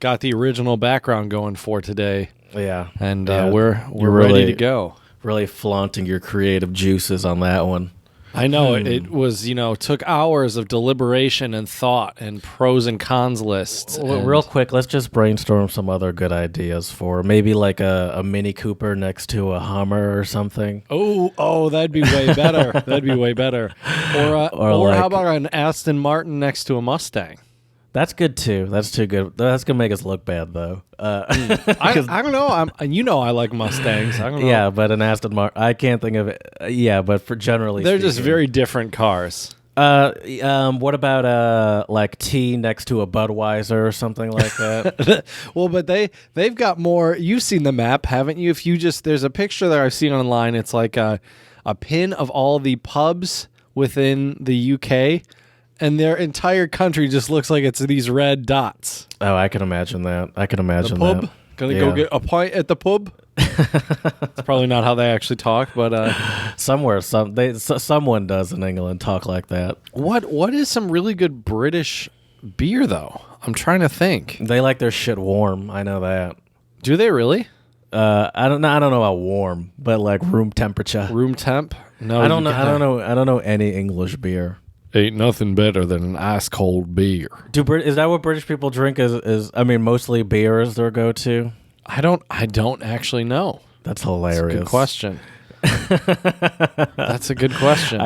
got the original background going for today. Yeah. And Yeah. we're You're ready really- to go. Really flaunting your creative juices on that one. I know it was, took hours of deliberation and thought and pros and cons lists. Well, real quick, let's just brainstorm some other good ideas for maybe like a Mini Cooper next to a Hummer or something. Oh, that'd be way better. That'd be way better. Or like- how about an Aston Martin next to a Mustang? That's good too. That's too good. That's gonna make us look bad though. I don't know. I like Mustangs. I don't know. Yeah, but an Aston Martin, I can't think of it. Yeah, but for generally, They're just speaking. very different cars. What about like tea next to a Budweiser or something like that? Well, but they've got more. You've seen the map, haven't you? There's a picture that I've seen online. It's like a pin of all the pubs within the UK, and their entire country just looks like it's these red dots. Oh, I can imagine that. I can imagine The pub? that. Gonna go get a pint at the pub? It's probably not how they actually talk, but Someone does in England talk like that. what is some really good British beer though? I'm trying to think. They like their shit warm. I know that. Do they really? I don't know about warm, but like room temperature. Room temp? No, I don't know any English beer. Ain't nothing better than an ice cold beer. Is that what British people drink? Is I mean, mostly beer is their go-to. I don't actually know. That's hilarious. Good question. That's a good question.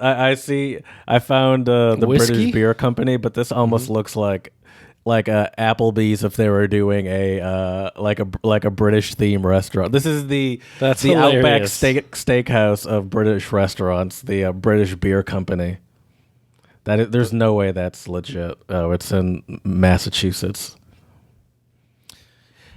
I see. I found the Whiskey? British Beer Company, but this almost looks like Applebee's if they were doing a like a British theme restaurant. This is the Outback hilarious. Steakhouse of British restaurants, the British Beer Company. There's no way that's legit. Oh, it's in Massachusetts.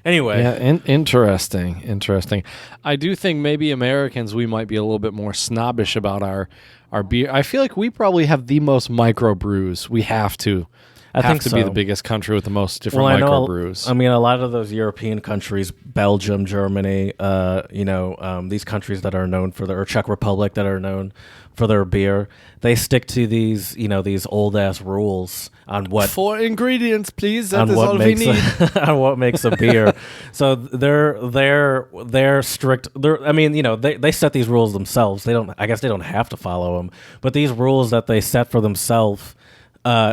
Anyway, Yeah, interesting. I do think maybe Americans, we might be a little bit more snobbish about our beer. I feel like we probably have the most microbrews. We have to. I think to be so. the biggest country with the most different I know. microbrews. I mean, a lot of those European countries, Belgium, Germany, these countries that are known for or Czech Republic that are known for their beer, they stick to these old ass rules on what 4 ingredients, please. That on is what all we makes need. on what makes a beer. So they're strict. They set these rules themselves. I guess they don't have to follow them, but these rules that they set for themselves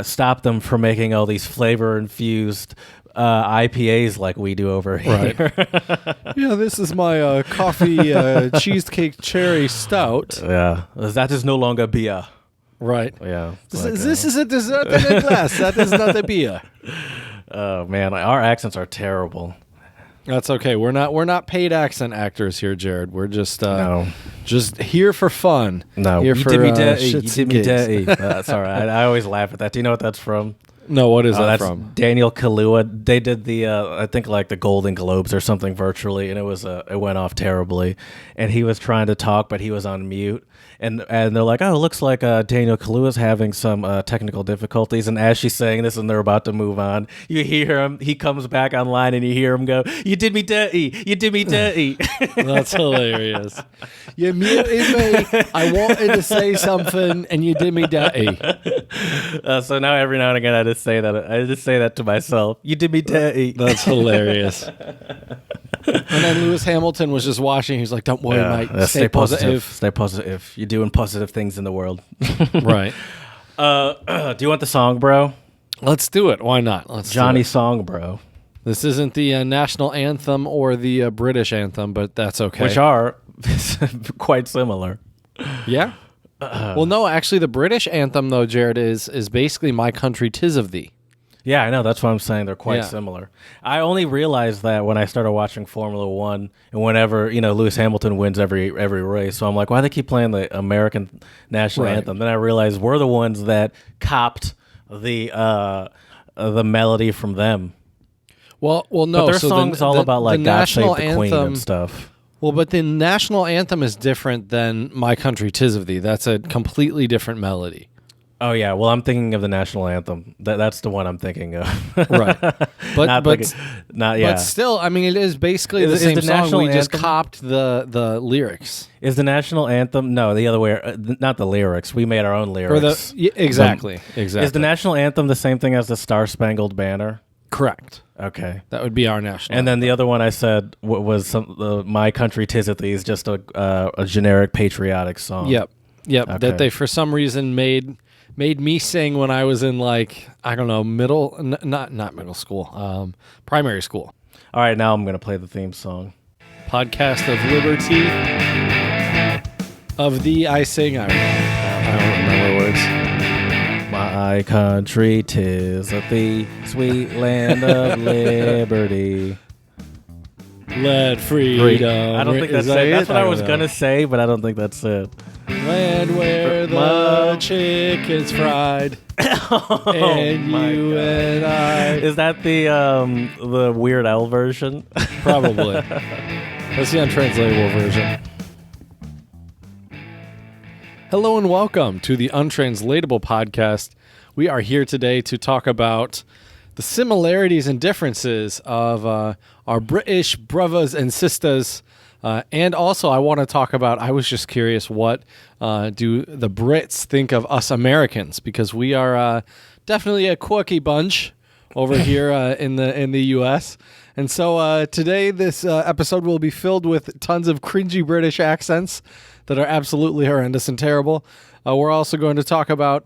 stop them from making all these flavor infused IPAs like we do over here. Right. Yeah, this is my coffee cheesecake cherry stout. Yeah, that is no longer beer. Right. Yeah, This is a dessert in a glass. That is not a beer. Oh man, our accents are terrible. That's okay. We're not paid accent actors here, Jared. We're just No. just here for fun. No, here you for, did me dirty. You shits did and me gigs. dirty. That's all right. I always laugh at that. Do you know what that's from? No, what is that That's from? Daniel Kaluuya. They did the I think like the Golden Globes or something virtually, and it went off terribly. And he was trying to talk, but he was on mute. And they're like, oh, it looks like Daniel Kaluuya's having some technical difficulties. And as she's saying this, and they're about to move on, you hear him. He comes back online, and you hear him go, "You did me dirty. You did me dirty." That's hilarious. You muted me. I wanted to say something, and you did me dirty. So now every now and again, I just say that to myself. You did me dirty. That's hilarious. And then Lewis Hamilton was just watching. He's like, "Don't worry, mate. Stay positive." Stay positive. You're doing positive things in the world. Right. Do you want the song, bro? Let's do it. Why not? Let's do Johnny it. Song, bro. This isn't the national anthem or the British anthem, but that's okay. Which are quite similar. Yeah. Well, no, actually, the British anthem, though, Jared, is basically "My Country 'Tis of Thee." Yeah, I know. That's what I'm saying. They're quite Yeah. similar. I only realized that when I started watching Formula One, and whenever Lewis Hamilton wins every race, so I'm like, why do they keep playing the American national Right. anthem? Then I realized we're the ones that copped the melody from them. Well, no. But their so song's all about like the God Save national the Queen anthem, and stuff. Well, but the national anthem is different than "My Country 'Tis of Thee." That's a completely different melody. Oh yeah, well I'm thinking of the national anthem. That's the one I'm thinking of. Right. But But still, I mean, it is basically the Is same the song. national We just anthem- copped the lyrics. Is the national anthem? No, the other way. Not the lyrics. We made our own lyrics. Exactly. Is the national anthem the same thing as the Star Spangled Banner? Correct. Okay. That would be our national. And then the other one I said was "My Country 'Tis of Thee" is just a generic patriotic song. Yep. Okay. That they for some reason made me sing when I was in like I don't know not middle school, primary school. All right, now I'm gonna play the theme song. Podcast of Liberty. Of thee I sing. I don't remember words. My country 'tis of thee, sweet land of liberty. Let freedom. I don't think that's it. That's what I was gonna say, but I don't think that's it. Land where the chicken's fried. And you and I. Is that the Weird Al version? Probably. That's the untranslatable version. Hello and welcome to the Untranslatable podcast. We are here today to talk about the similarities and differences of our British brothers and sisters. And also I want to talk about, I was just curious, what do the Brits think of us Americans? Because we are definitely a quirky bunch over here in the U.S. And so today this episode will be filled with tons of cringy British accents that are absolutely horrendous and terrible. We're also going to talk about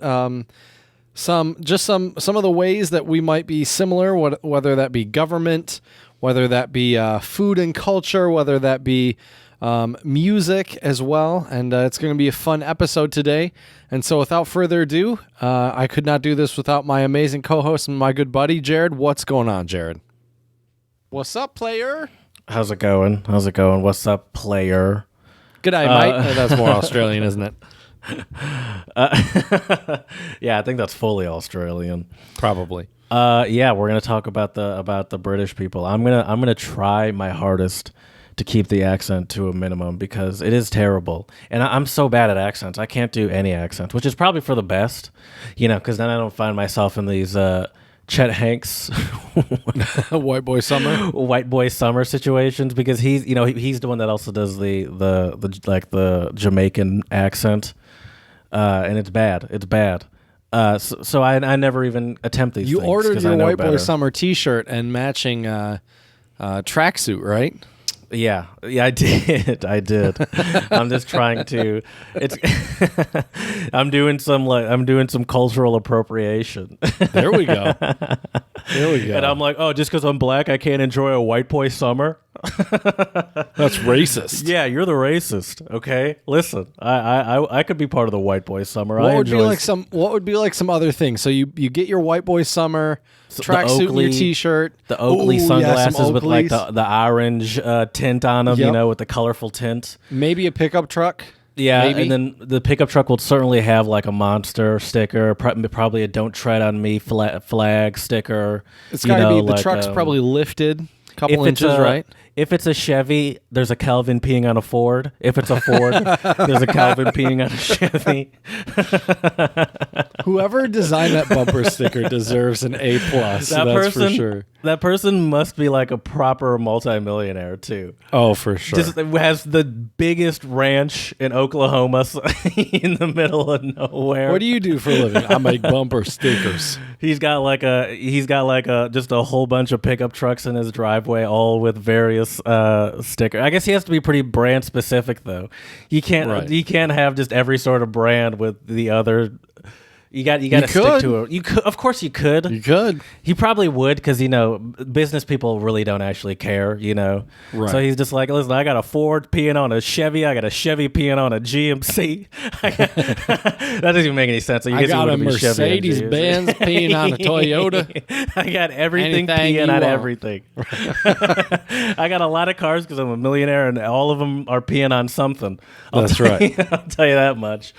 some of the ways that we might be similar, whether that be government, whether that be food and culture, whether that be music as well. And it's going to be a fun episode today. And so without further ado, I could not do this without my amazing co-host and my good buddy, Jared. What's going on, Jared? What's up, player? How's it going? What's up, player? G'day, mate. That's more Australian, isn't it? Yeah, I think that's fully Australian. Probably. Yeah, we're gonna talk about the British people. I'm gonna try my hardest to keep the accent to a minimum because it is terrible, and I'm so bad at accents. I can't do any accents, which is probably for the best, because then I don't find myself in these Chet Hanks white boy summer situations because he's the one that also does the Jamaican accent, and it's bad. So I never even attempt these. You things ordered your white better. boy summer T-shirt and matching tracksuit, right? Yeah, I did. I'm just trying to. I'm doing some cultural appropriation. There we go. And I'm like, oh, just because I'm black, I can't enjoy a white boy summer. That's racist. Yeah, you're the racist. Okay, listen, I could be part of the white boy summer. What would be like some other things? So you get your white boy summer tracksuit and your T-shirt, the Oakley sunglasses with like Oakleys. the orange tint on them, Yep. with the colorful tint. maybe a pickup truck. Yeah, maybe. and then the pickup truck will certainly have like a monster sticker, probably a "Don't Tread on Me" flag sticker. It's got to be the truck's probably lifted a couple inches, right? If it's a Chevy, there's a Calvin peeing on a Ford. If it's a Ford, there's a Calvin peeing on a Chevy. Whoever designed that bumper sticker deserves an A+. That's for sure. That person must be like a proper multimillionaire too. Oh, for sure. Just has the biggest ranch in Oklahoma in the middle of nowhere. What do you do for a living? I make bumper stickers. He's got just a whole bunch of pickup trucks in his driveway, all with various stickers. I guess he has to be pretty brand specific though. You can't have just every sort of brand with the other. You got to stick to it. You could, of course, you could. You could. He probably would because business people really don't actually care. Right. So he's just like, listen, I got a Ford peeing on a Chevy. I got a Chevy peeing on a GMC. That doesn't even make any sense. I got a Mercedes Benz peeing on a Toyota. I got everything Anything peeing you on want. everything. I got a lot of cars because I'm a millionaire, and all of them are peeing on something. That's right. I'll tell you that much.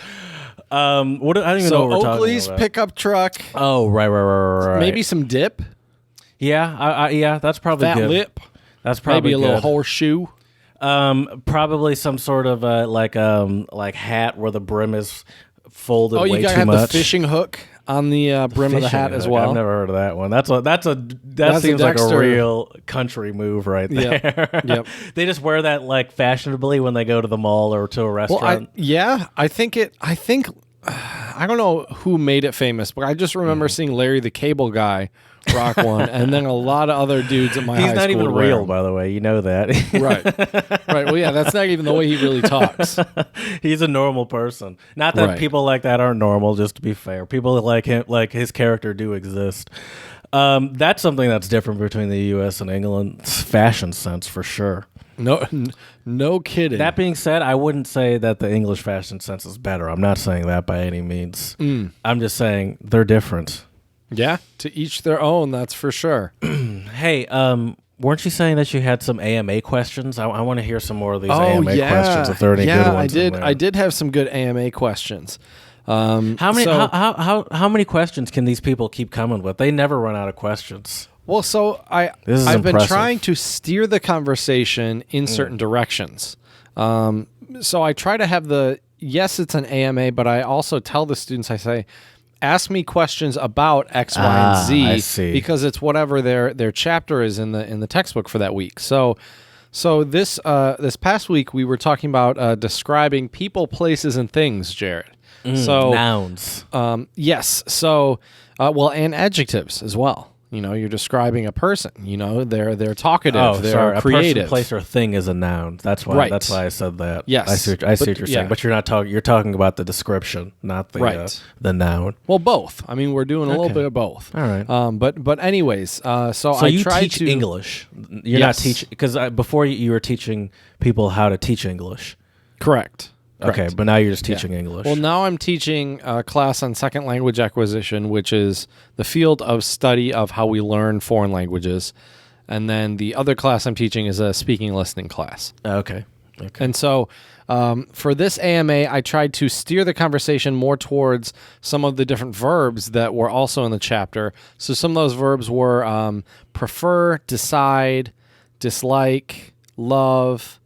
I don't even know what we're talking Oakley's about. pickup truck. Oh, right. Maybe some dip. Yeah, yeah, that's probably Fat good. lip. That's probably Maybe a little good. horseshoe. Probably some sort of like hat where the brim is folded. Oh, you way gotta too have much. the fishing hook on the brim of the hat as well. I've never heard of that one. That That's seems a like a Dexter. real country move right there. Yep. They just wear that like fashionably when they go to the mall or to a restaurant. I don't know who made it famous, but I just remember seeing Larry the Cable Guy Rock one, and then a lot of other dudes at my high He's school not even would wear real, them. by the way. You know that. Right. Well, yeah, that's not even the way he really talks. He's a normal person. Not that Right. people like that aren't normal, just to be fair. People like him, like his character, do exist. That's something that's different between the U.S. and England's fashion sense, for sure. No kidding. That being said, I wouldn't say that the English fashion sense is better. I'm not saying that by any means. I'm just saying they're different. Yeah, to each their own, that's for sure. Hey, weren't you saying that you had some AMA questions? I want to hear some more of these AMA questions. If there are any good ones, I did. I did have some good AMA questions. How many questions can these people keep coming with? They never run out of questions. Well, so I've impressive. been trying to steer the conversation in certain directions. So I try to have yes, it's an AMA, but I also tell the students, I say, ask me questions about X, Y, and Z, I see. because it's whatever their chapter is in the textbook for that week. So this past week we were talking about describing people, places, and things, Jared. So nouns. Yes. So and adjectives as well. You're describing a person. They're talkative. They're a creative. person, place, or thing is a noun. That's why. Right. That's why I said that. Yes. I see what you're saying. yeah. But you're not talking. You're talking about the description, not the the noun. Well, both. I mean, we're doing a little Okay. bit of both. All right. But anyways, so So I you try teach to English. You're not teaching because before you were teaching people how to teach English. Correct. Okay, but now you're just teaching English. Well, now I'm teaching a class on second language acquisition, which is the field of study of how we learn foreign languages. And then the other class I'm teaching is a speaking and listening class. Okay. And so for this AMA, I tried to steer the conversation more towards some of the different verbs that were also in the chapter. So some of those verbs were prefer, decide, dislike, love.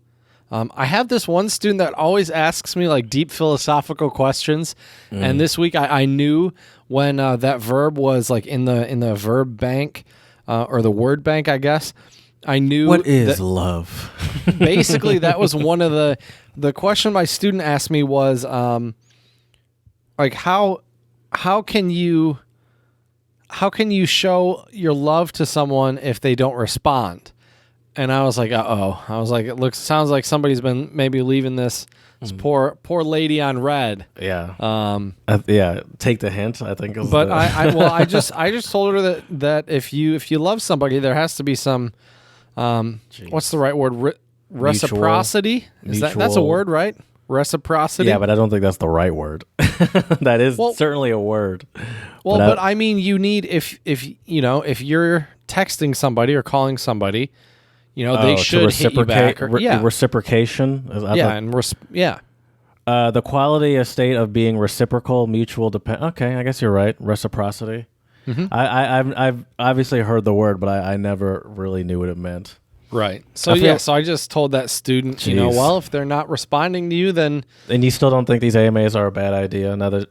I have this one student that always asks me like deep philosophical questions, and this week I knew when that verb was like in the verb bank or the word bank, I guess. I knew what is that love? basically that was one of the question my student asked me was like how can you show your love to someone if they don't respond? And I was like, uh-oh. I was like, sounds like somebody's been maybe leaving this poor lady on red. Yeah. Yeah. Take the hint, I think. But I just told her that if you love somebody, there has to be some, what's the right word? Reciprocity? That's a word, right? Reciprocity? Yeah, but I don't think that's the right word. That is certainly a word. Well, but I mean, you need, if you're texting somebody or calling somebody, they should hit you back. Reciprocation. The quality, a state of being reciprocal, mutual depend. Okay, I guess you're right. Reciprocity. Mm-hmm. I've obviously heard the word, but I never really knew what it meant. Right. So so I just told that student, Jeez. If they're not responding to you, then and you still don't think these AMAs are a bad idea? Now that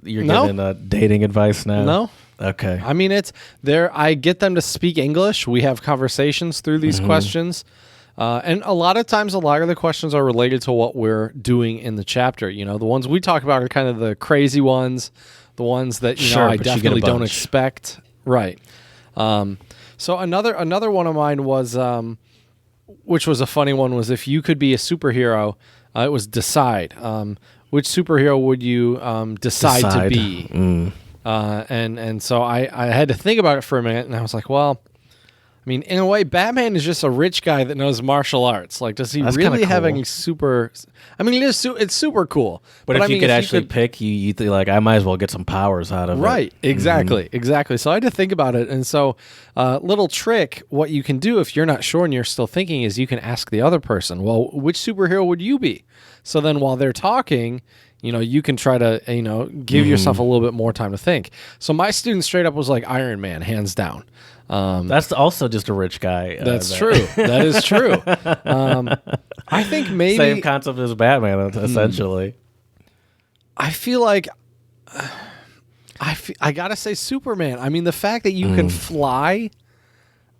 you're giving dating advice now. No. Okay. I mean, it's there. I get them to speak English. We have conversations through these questions. And a lot of times, a lot of the questions are related to what we're doing in the chapter. The ones we talk about are kind of the crazy ones, the ones that, I definitely don't expect. Right. So another one of mine was, which was a funny one, was if you could be a superhero, it was decide. Which superhero would you decide to be? And so I had to think about it for a minute, and I was like, well, I mean, in a way, Batman is just a rich guy that knows martial arts. Like, does he really have any super? I mean, it's super cool. But if you could actually pick, you think like, I might as well get some powers out of it. Right, exactly. So I had to think about it. And so little trick, what you can do if you're not sure and you're still thinking is you can ask the other person, well, which superhero would you be? So then while they're talking, you can try to, give yourself a little bit more time to think. So my student straight up was like Iron Man, hands down. That's also just a rich guy. That's true. That is true. I think maybe same concept as Batman, essentially. I feel like I gotta say Superman. I mean, the fact that you can fly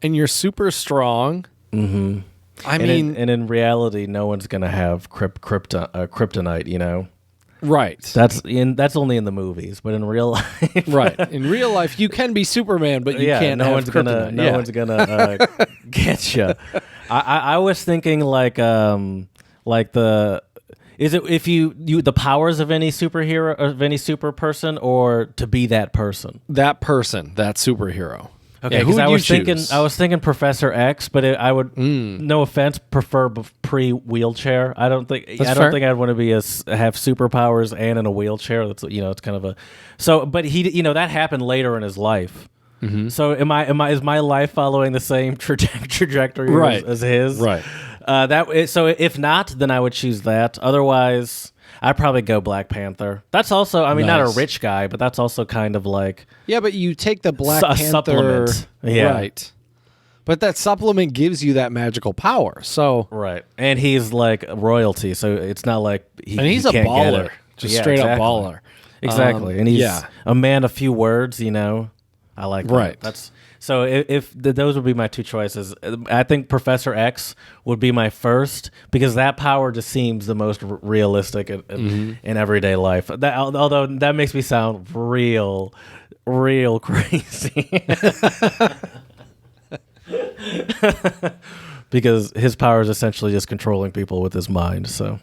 and you're super strong. Mm-hmm. I mean, in reality, no one's gonna have kryptonite. Right. That's only in the movies, but in real life, Right. In real life, you can be Superman, but you can't. No have one's kryptonite. no one's gonna get you. I was thinking like the. Is it if you the powers of any superhero, of any super person, or to be that person? That person, that superhero. Okay, Yeah, because choose? I was thinking Professor X, but I would, no offense, prefer pre-wheelchair. I don't think fair. I'd want to be have superpowers and in a wheelchair. That's it's kind of a but he that happened later in his life. So is my life following the same trajectory Right. as his? Right. So if not, then I would choose that. Otherwise, I'd probably go Black Panther. That's also, I mean, not a Nice. rich guy, but that's also kind of like Yeah, but you take the Black a Panther supplement. Yeah. Right. But that supplement gives you that magical power. So right, and he's like royalty, so it's not like he's he a can't get baller. it. Just Yeah, straight exactly. up baller. Exactly, and he's yeah. a man of few words. I like that. Right. That's so. If those would be my two choices, I think Professor X would be my first because that power just seems the most realistic in everyday life. That, although that makes me sound real crazy. Because his power is essentially just controlling people with his mind. So.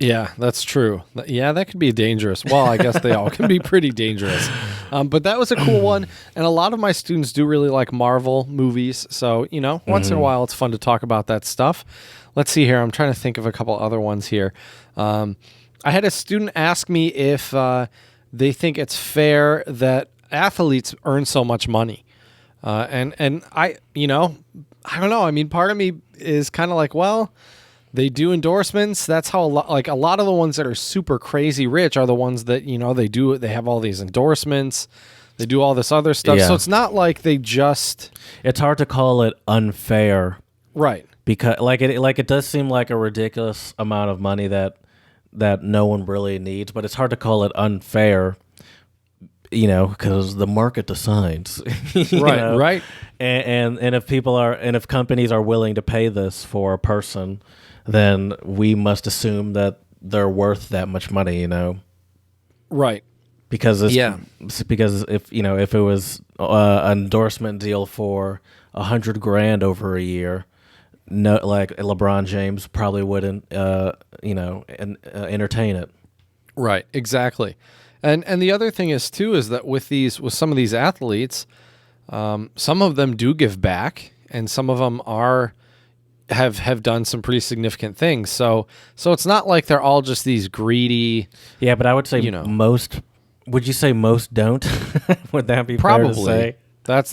Yeah, that's true. Yeah, that could be dangerous. Well, I guess they all can be pretty dangerous. But that was a cool one. And a lot of my students do really like Marvel movies. So, once in a while, it's fun to talk about that stuff. Let's see here. I'm trying to think of a couple other ones here. I had a student ask me if they think it's fair that athletes earn so much money. And I don't know. I mean, part of me is kind of like, well, they do endorsements. That's how a lot of the ones that are super crazy rich are the ones that, they have all these endorsements. They do all this other stuff. Yeah. So it's not like they just. It's hard to call it unfair. Right. Because it does seem like a ridiculous amount of money that no one really needs, but it's hard to call it unfair, because the market decides. Right, right. And if companies are willing to pay this for a person, then we must assume that they're worth that much money, Right. Because because if it was an endorsement deal for $100,000 over a year, no, like LeBron James probably wouldn't entertain it. Right, exactly. And the other thing is too is that with some of these athletes, some of them do give back, and some of them have done some pretty significant things. So it's not like they're all just these greedy. Yeah, but I would say most. Would you say most don't? Would that be Probably. fair to say?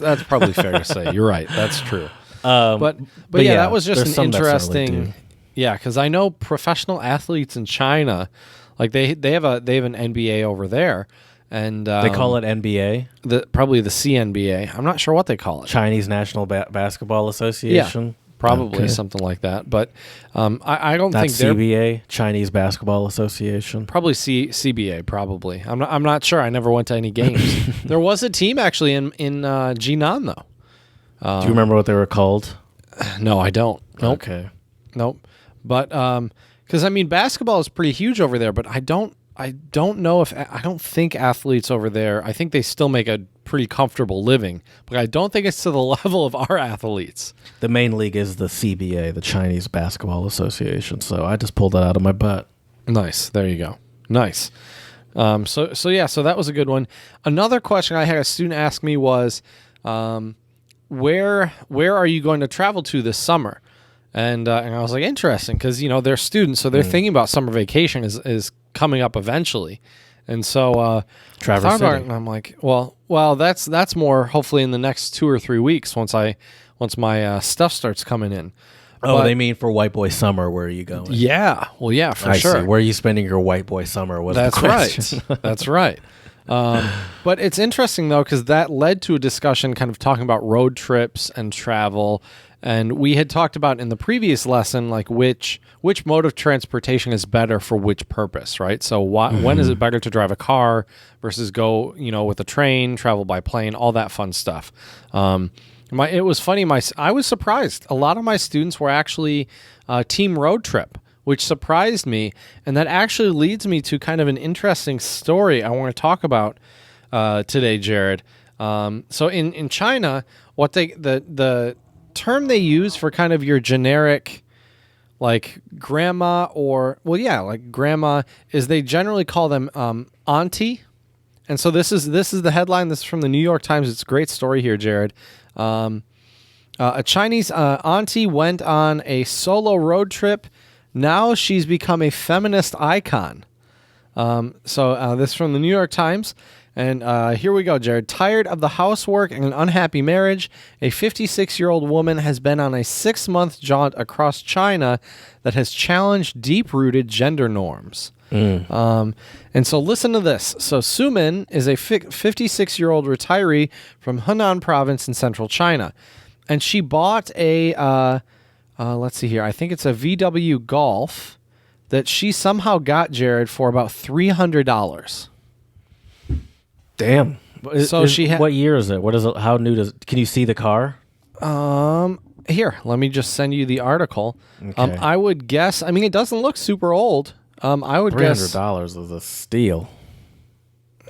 That's probably fair to say. You're right. That's true. But yeah, that was just there's an some that certainly interesting. do. Yeah, because I know professional athletes in China, like they have an NBA over there, and They call it NBA, probably the CNBA. I'm not sure what they call it. Chinese National Basketball Association. Yeah, probably Okay. something like that. But I don't Not think they're CBA, Chinese Basketball Association. probably CBA. Probably. I'm not sure. I never went to any games. There was a team actually in Jinan though. Do you remember what they were called? No, I don't. Nope. Okay. Nope. But because I mean, basketball is pretty huge over there. But I don't know if I don't think athletes over there. I think they still make a pretty comfortable living, but I don't think it's to the level of our athletes. The main league is the CBA, the Chinese Basketball Association. So I just pulled that out of my butt. Nice. There you go. Nice. So that was a good one. Another question I had a student ask me was, where are you going to travel to this summer? And I was like, interesting, because they're students, so they're thinking about summer vacation is coming up eventually, and so Traverse I thought about City. it, and I'm like, well, that's more hopefully in the next 2 or 3 weeks once my stuff starts coming in. Oh, But- they mean for white boy summer. Where are you going? Yeah, well, yeah, for I sure. see. Where are you spending your white boy summer? Was That's the question. right. That's right. But it's interesting, though, because that led to a discussion kind of talking about road trips and travel. And we had talked about in the previous lesson, like which mode of transportation is better for which purpose, right? So when is it better to drive a car versus go, with a train, travel by plane, all that fun stuff. It was funny. I was surprised. A lot of my students were actually team road trip, which surprised me. And that actually leads me to kind of an interesting story I want to talk about today, Jared. So in China, what the term they use for kind of your generic like grandma like grandma is they generally call them auntie. And so this is the headline. This is from the New York Times. It's a great story here, Jared. A Chinese auntie went on a solo road trip. Now she's become a feminist icon. So this is from the New York Times. And here we go, Jared. Tired of the housework and an unhappy marriage, a 56-year-old woman has been on a 6-month jaunt across China that has challenged deep-rooted gender norms. And so listen to this. So Sumin is a 56-year-old retiree from Henan province in central China. And she bought a, let's see here, I think it's a VW Golf that she somehow got, Jared, for about $300. Damn. So what year is it? What is it? How new can you see the car? Here, let me just send you the article. Okay. I would guess, I mean, it doesn't look super old. I would guess $300 is a steal.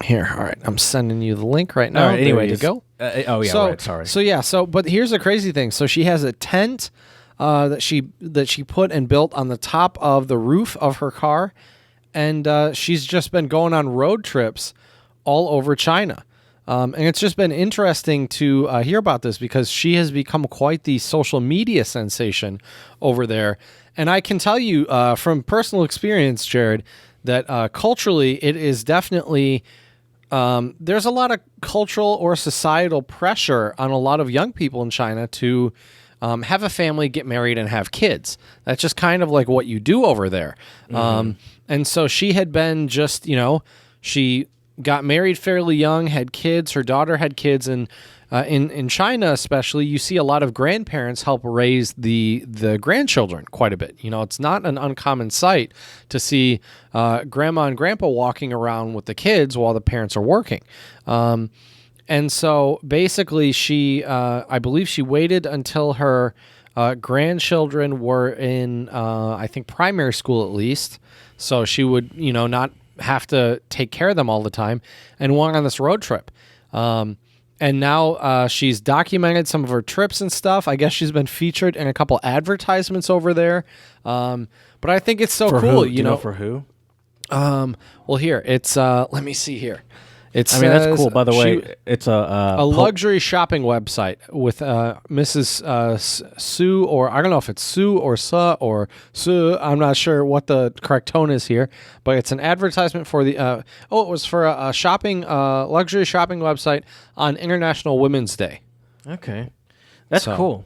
Here, all right, I'm sending you the link right now. All right, anyway, there you go. Right, sorry. But here's the crazy thing. So she has a tent that she put and built on the top of the roof of her car, and she's just been going on road trips all over China. And it's just been interesting to hear about this because she has become quite the social media sensation over there. And I can tell you from personal experience, Jared, that culturally it is definitely there's a lot of cultural or societal pressure on a lot of young people in China to have a family, get married, and have kids. That's just kind of like what you do over there. And so she had been just, she got married fairly young, had kids. Her daughter had kids, and in China especially, you see a lot of grandparents help raise the grandchildren quite a bit. It's not an uncommon sight to see grandma and grandpa walking around with the kids while the parents are working. And so basically she, I believe she waited until her grandchildren were in, I think, primary school at least. So she would, not have to take care of them all the time, and went on this road trip. And now she's documented some of her trips and stuff. I guess she's been featured in a couple advertisements over there. But I think it's so for cool. Who? Do you know for who? Well, here it's. Let me see here. That's cool. By the way, it's a luxury shopping website with Mrs. Sue, or I don't know if it's Sue or Sa or Sue. I'm not sure what the correct tone is here, but it's an advertisement for the. It was for a shopping luxury shopping website on International Women's Day. Okay, that's cool.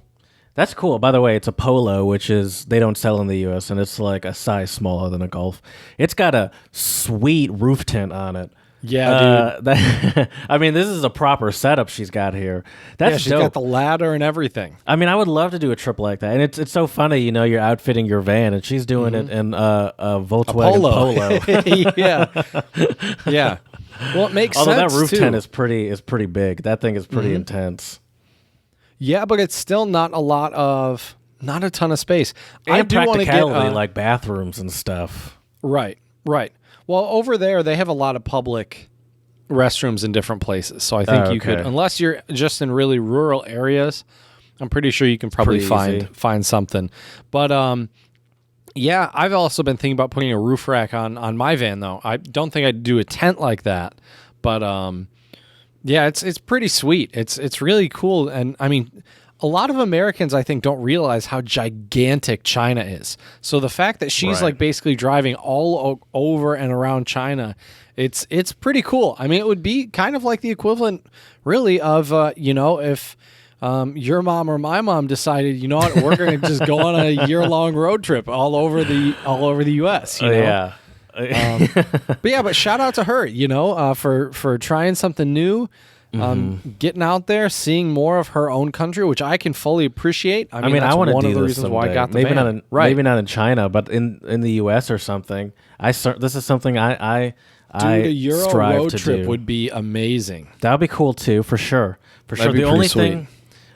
That's cool. By the way, it's a Polo, which is they don't sell in the U.S. and it's like a size smaller than a Golf. It's got a sweet roof tint on it. Yeah, dude. This is a proper setup she's got here. She's dope. Got the ladder and everything. I would love to do a trip like that. And it's so funny, you're outfitting your van, and she's doing it in a Volkswagen Polo. Yeah. Yeah. Well, it makes sense. Although that roof too. tent is pretty big. That thing is pretty intense. Yeah, but it's still not a ton of space. And I do want to get like bathrooms and stuff. Right. Well, over there, they have a lot of public restrooms in different places. So I think you could, unless you're just in really rural areas, I'm pretty sure you can probably find something. But I've also been thinking about putting a roof rack on my van, though. I don't think I'd do a tent like that. But it's pretty sweet. It's really cool. And a lot of Americans, I think, don't realize how gigantic China is. So the fact that she's like basically driving all over and around China, it's pretty cool. It would be kind of like the equivalent, really, of if your mom or my mom decided, you know what, we're going to just go on a year-long road trip all over the U.S. Yeah. But shout out to her, for trying something new. Getting out there, seeing more of her own country, which I can fully appreciate. I want to do one of the this reasons someday. why I got the maybe van. Maybe not in China, but in the U.S. or something. This is something I a Euro strive road to trip do. would be amazing. That would be cool too, for sure. That'd be The only sweet. thing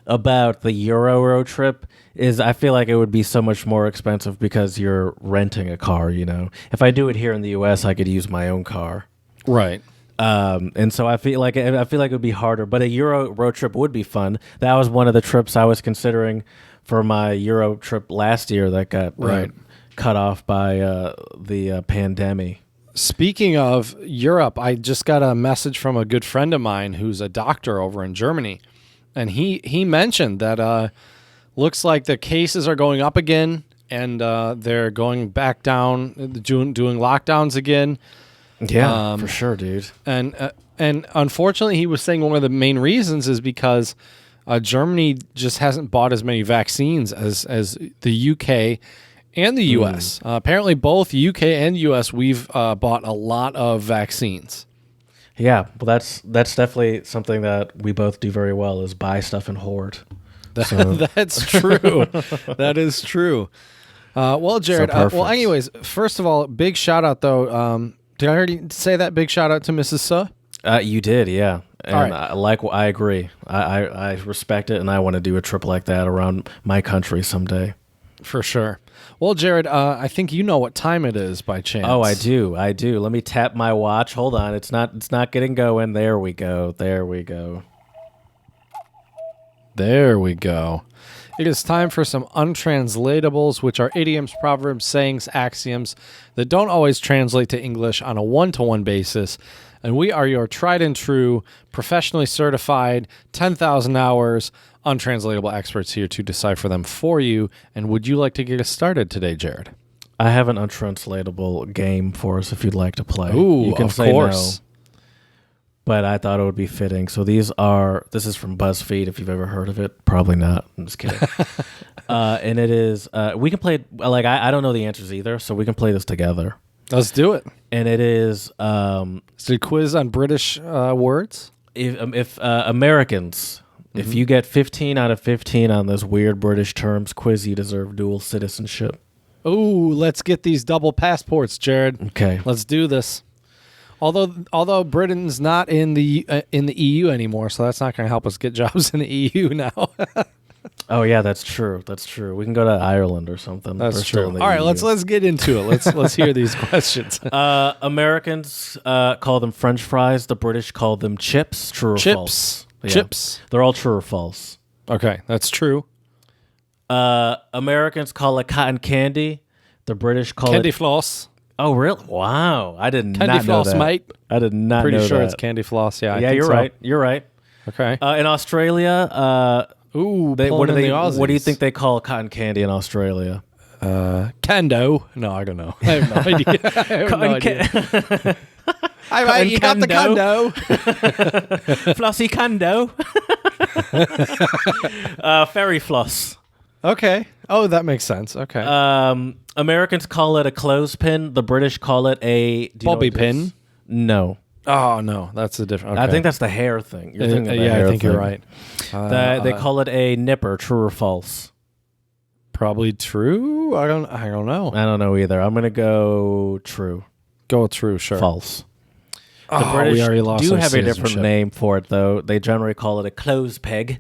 about the Euro road trip is I feel like it would be so much more expensive because you're renting a car, you know. If I do it here in the US, I could use my own car. Right. And so I feel like it would be harder, but a Euro road trip would be fun. That was one of the trips I was considering for my Euro trip last year that got cut off by the pandemic. Speaking of Europe, I just got a message from a good friend of mine who's a doctor over in Germany, and he mentioned that looks like the cases are going up again, and they're going back down, doing lockdowns again. Yeah, for sure, dude. And unfortunately, he was saying one of the main reasons is because Germany just hasn't bought as many vaccines as the UK and the US. Apparently, both UK and US, we've bought a lot of vaccines. Yeah, well, that's definitely something that we both do very well is buy stuff and hoard. That's true. That is true. Well, Jared. Well, anyways, first of all, big shout out though. Did I already say that? Big shout out to Mrs. Suh? You did, yeah. And right. I agree. I respect it, and I want to do a trip like that around my country someday. For sure. Well, Jared, I think you know what time it is by chance. Oh, I do. Let me tap my watch. Hold on. It's not getting going. There we go. There we go. It is time for some untranslatables, which are idioms, proverbs, sayings, axioms that don't always translate to English on a one-to-one basis. And we are your tried and true, professionally certified, 10,000 hours, untranslatable experts here to decipher them for you. And would you like to get us started today, Jared? I have an untranslatable game for us if you'd like to play. Ooh, you can of say course. No, but I thought it would be fitting. So this is from BuzzFeed, if you've ever heard of it. Probably not. I'm just kidding. And it is, we can play, like, I don't know the answers either, so we can play this together. Let's do it. And it is... It's a quiz on British words? If Americans, if you get 15 out of 15 on this weird British terms quiz, you deserve dual citizenship. Ooh, let's get these double passports, Jared. Okay. Let's do this. Although Britain's not in the EU anymore, so that's not going to help us get jobs in the EU now. Oh yeah, that's true. We can go to Ireland or something. That's true. All right, let's get into it. Let's hear these questions. Americans call them French fries. The British call them chips. True or false? Yeah. Chips. They're all true or false. Okay, that's true. Americans call it cotton candy. The British call candy it floss. Oh really? Wow, I did candy not floss, know that. mate. I did not Pretty know sure that. It's candy floss. Yeah. Yeah, I think you're so. right. You're right. Okay. In Australia, Ooh, what do Aussies. What do you think they call cotton candy in Australia? Kendo. No, I don't know. I have no idea. I have no idea. Mate, you got the kendo. Flossy kendo. Fairy floss. Okay. Oh, that makes sense. Okay. Americans call it a clothespin. The British call it a bobby pin. No. Oh no, that's a different. Okay. I think that's the hair thing. You're thinking of the yeah, hair I think thing. you're right. They call it a nipper. True or false? Probably true. I don't know. I don't know either. I'm gonna go true. Go true. Sure. False. The British we already lost do our have a different citizenship. name for it though. They generally call it a clothes peg.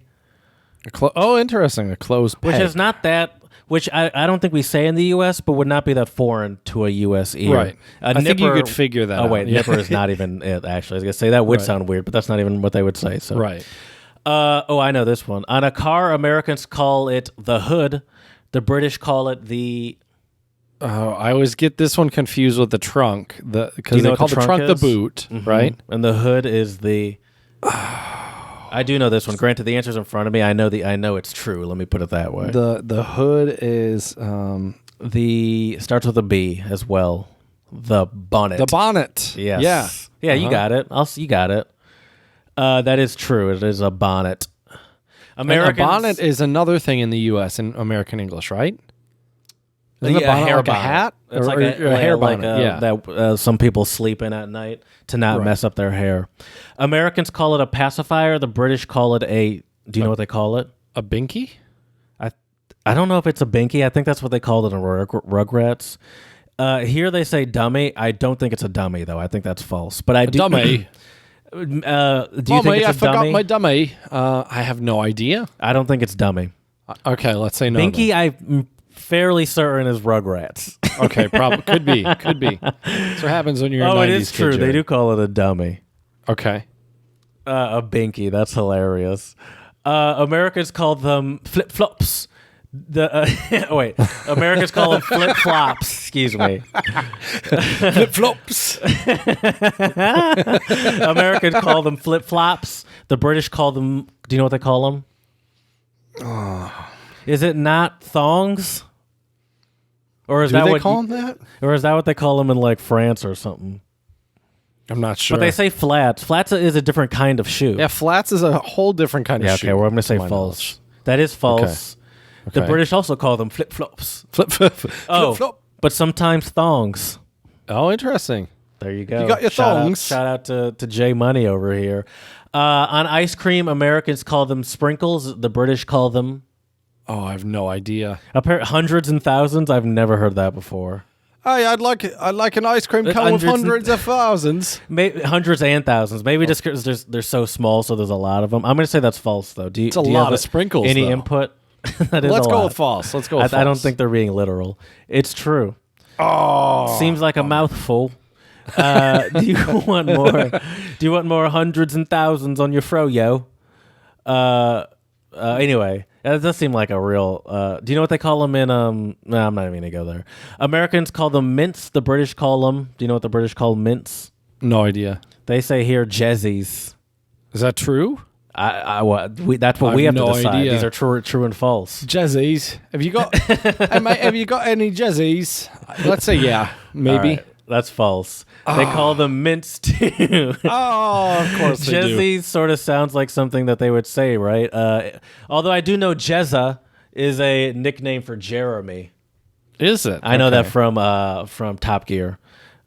Interesting. A clothes peg. Which is not that. Which I don't think we say in the U.S., but would not be that foreign to a U.S. ear. Right. I think you could figure that out. Oh, wait. Yeah. Nipper is not even it, actually. I was going to say that would Right. sound weird, but that's not even what they would say. So. Right. I know this one. On a car, Americans call it the hood. The British call it the... Oh, I always get this one confused with the trunk. Because they call the trunk the boot, right? And the hood is the... I do know this one. Granted, the answer's in front of me. I know it's true. Let me put it that way. The hood is the starts with a B as well. The bonnet. the bonnet. Yes. Yeah. You got it. You got it. That is true. It is a bonnet. And a bonnet is another thing in the U.S. in American English, right? Isn't Yeah, a bonnet hair like bonnet. a hat? It's or like a hair bonnet. Yeah. that some people sleep in at night to not Right. mess up their hair. Americans call it a pacifier. The British call it a. Do you know what they call it? A binky? I don't know if it's a binky. I think that's what they called it in Rugrats. Here they say dummy. I don't think it's a dummy though. I think that's false. But I do. Dummy. Do you think Mommy, it's a I forgot dummy? my dummy. I have no idea. I don't think it's dummy. Okay, let's say no. Binky, then. I'm fairly certain is Rugrats. Okay, probably could be. That's what happens when you're. Oh, a 90s it is true. Kid, They Jared. do call it a dummy. Okay. A Binky. That's hilarious. Americans call them flip flops. Wait, Americans call them flip flops. Excuse me. Flip flops. Americans call them flip flops. The British call them. Do you know what they call them? Is it not thongs? Or is Do that they what call them that? Or is that what they call them in like France or something? I'm not sure. But they say flats. Flats is a different kind of shoe. Yeah, flats is a whole different kind of Yeah, shoe. okay, well, I'm going to say my false. That is false. The Okay. British also call them flip-flops. Flip Oh, flop. but sometimes thongs. Oh, interesting. There you go. You got your thongs. Shout out to Jay Money over here. On ice cream, Americans call them sprinkles. The British call them Oh, I have no idea. hundreds and thousands. I've never heard that before. Hey, I'd like an ice cream cone with hundreds of thousands. Maybe hundreds and thousands. Maybe just because they're so small, so there's a lot of them. I'm going to say that's false, though. It's a lot of sprinkles, Any though. input? That is Let's a go lot. with false. Let's go with false. I don't think they're being literal. It's true. Oh, Seems like a mouthful. Do you want more? Do you want more hundreds and thousands on your fro-yo? Anyway, that does seem like a real. Do you know what they call them in? No, I'm not even gonna go there. Americans call them mints. The British call them. Do you know what the British call mints? no idea. They say here jezzies. Is that true? That's what I we have have to no decide. idea. These are true and false. Jezzies. Have you got? Hey, mate, have you got any jezzies? Let's say yeah, maybe. All right, that's false. They call them mints too. Oh, of course they do. Jezzy sort of sounds like something that they would say, right? Although I do know Jezza is a nickname for Jeremy. Is it? I know that from Top Gear.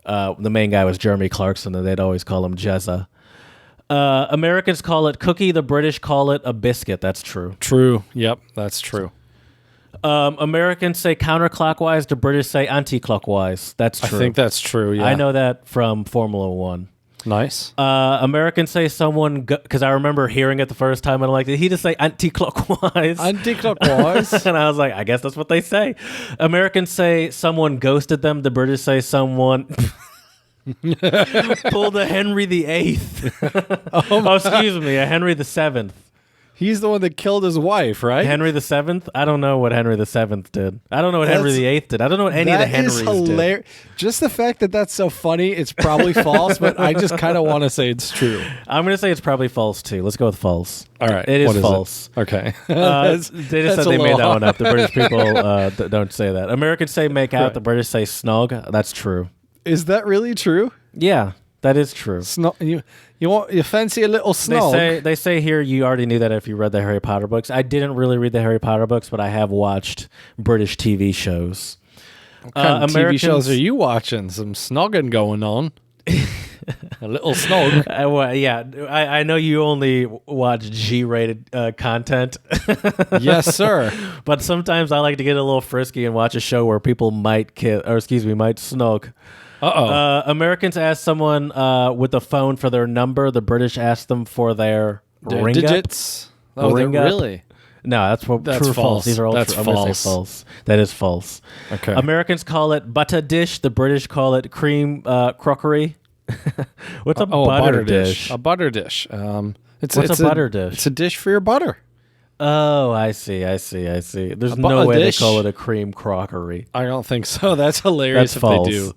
The main guy was Jeremy Clarkson, and they'd always call him Jezza. Americans call it cookie. The British call it a biscuit. That's true. True. Yep, that's true. Americans say counterclockwise. The British say anti-clockwise. That's true. I think that's true. Yeah, I know that from Formula One. Nice. Americans say someone, because I remember hearing it the first time, and I'm like, did he just say anti-clockwise? Anti-clockwise. And I was like, I guess that's what they say. Americans say someone ghosted them. The British say someone pulled a Henry VIII. Excuse me, a Henry VII. He's the one that killed his wife, right? Henry VII? I don't know what Henry VII did. I don't know what Henry VIII did. I don't know what any of the Henrys did. Just the fact that that's so funny, it's probably false, but I just kind of want to say it's true. I'm going to say it's probably false, too. Let's go with false. All right. It is what false. Okay. They just said they made that one up. The British people don't say that. Americans say make out. Right. The British say snog. That's true. Is that really true? Yeah, that is true. You fancy a little snog? They say here you already knew that if you read the Harry Potter books. I didn't really read the Harry Potter books, but I have watched British TV shows. What kind of TV shows are you watching? Some snogging going on. A little snog. I know you only watch G-rated content. Yes, sir. But sometimes I like to get a little frisky and watch a show where people might might snog. Uh-oh. Americans ask someone with a phone for their number. The British ask them for their ring digits. Oh, ring up. really? No, that's true or false. These are all That's true. I'm going to say false. That is false. Okay. Americans call it butter dish. The British call it cream crockery. What's a butter dish? A butter dish. It's a butter dish? It's a dish for your butter. Oh, I see. There's A no way dish? they call it a cream crockery. I don't think so. That's hilarious That's if false. they do.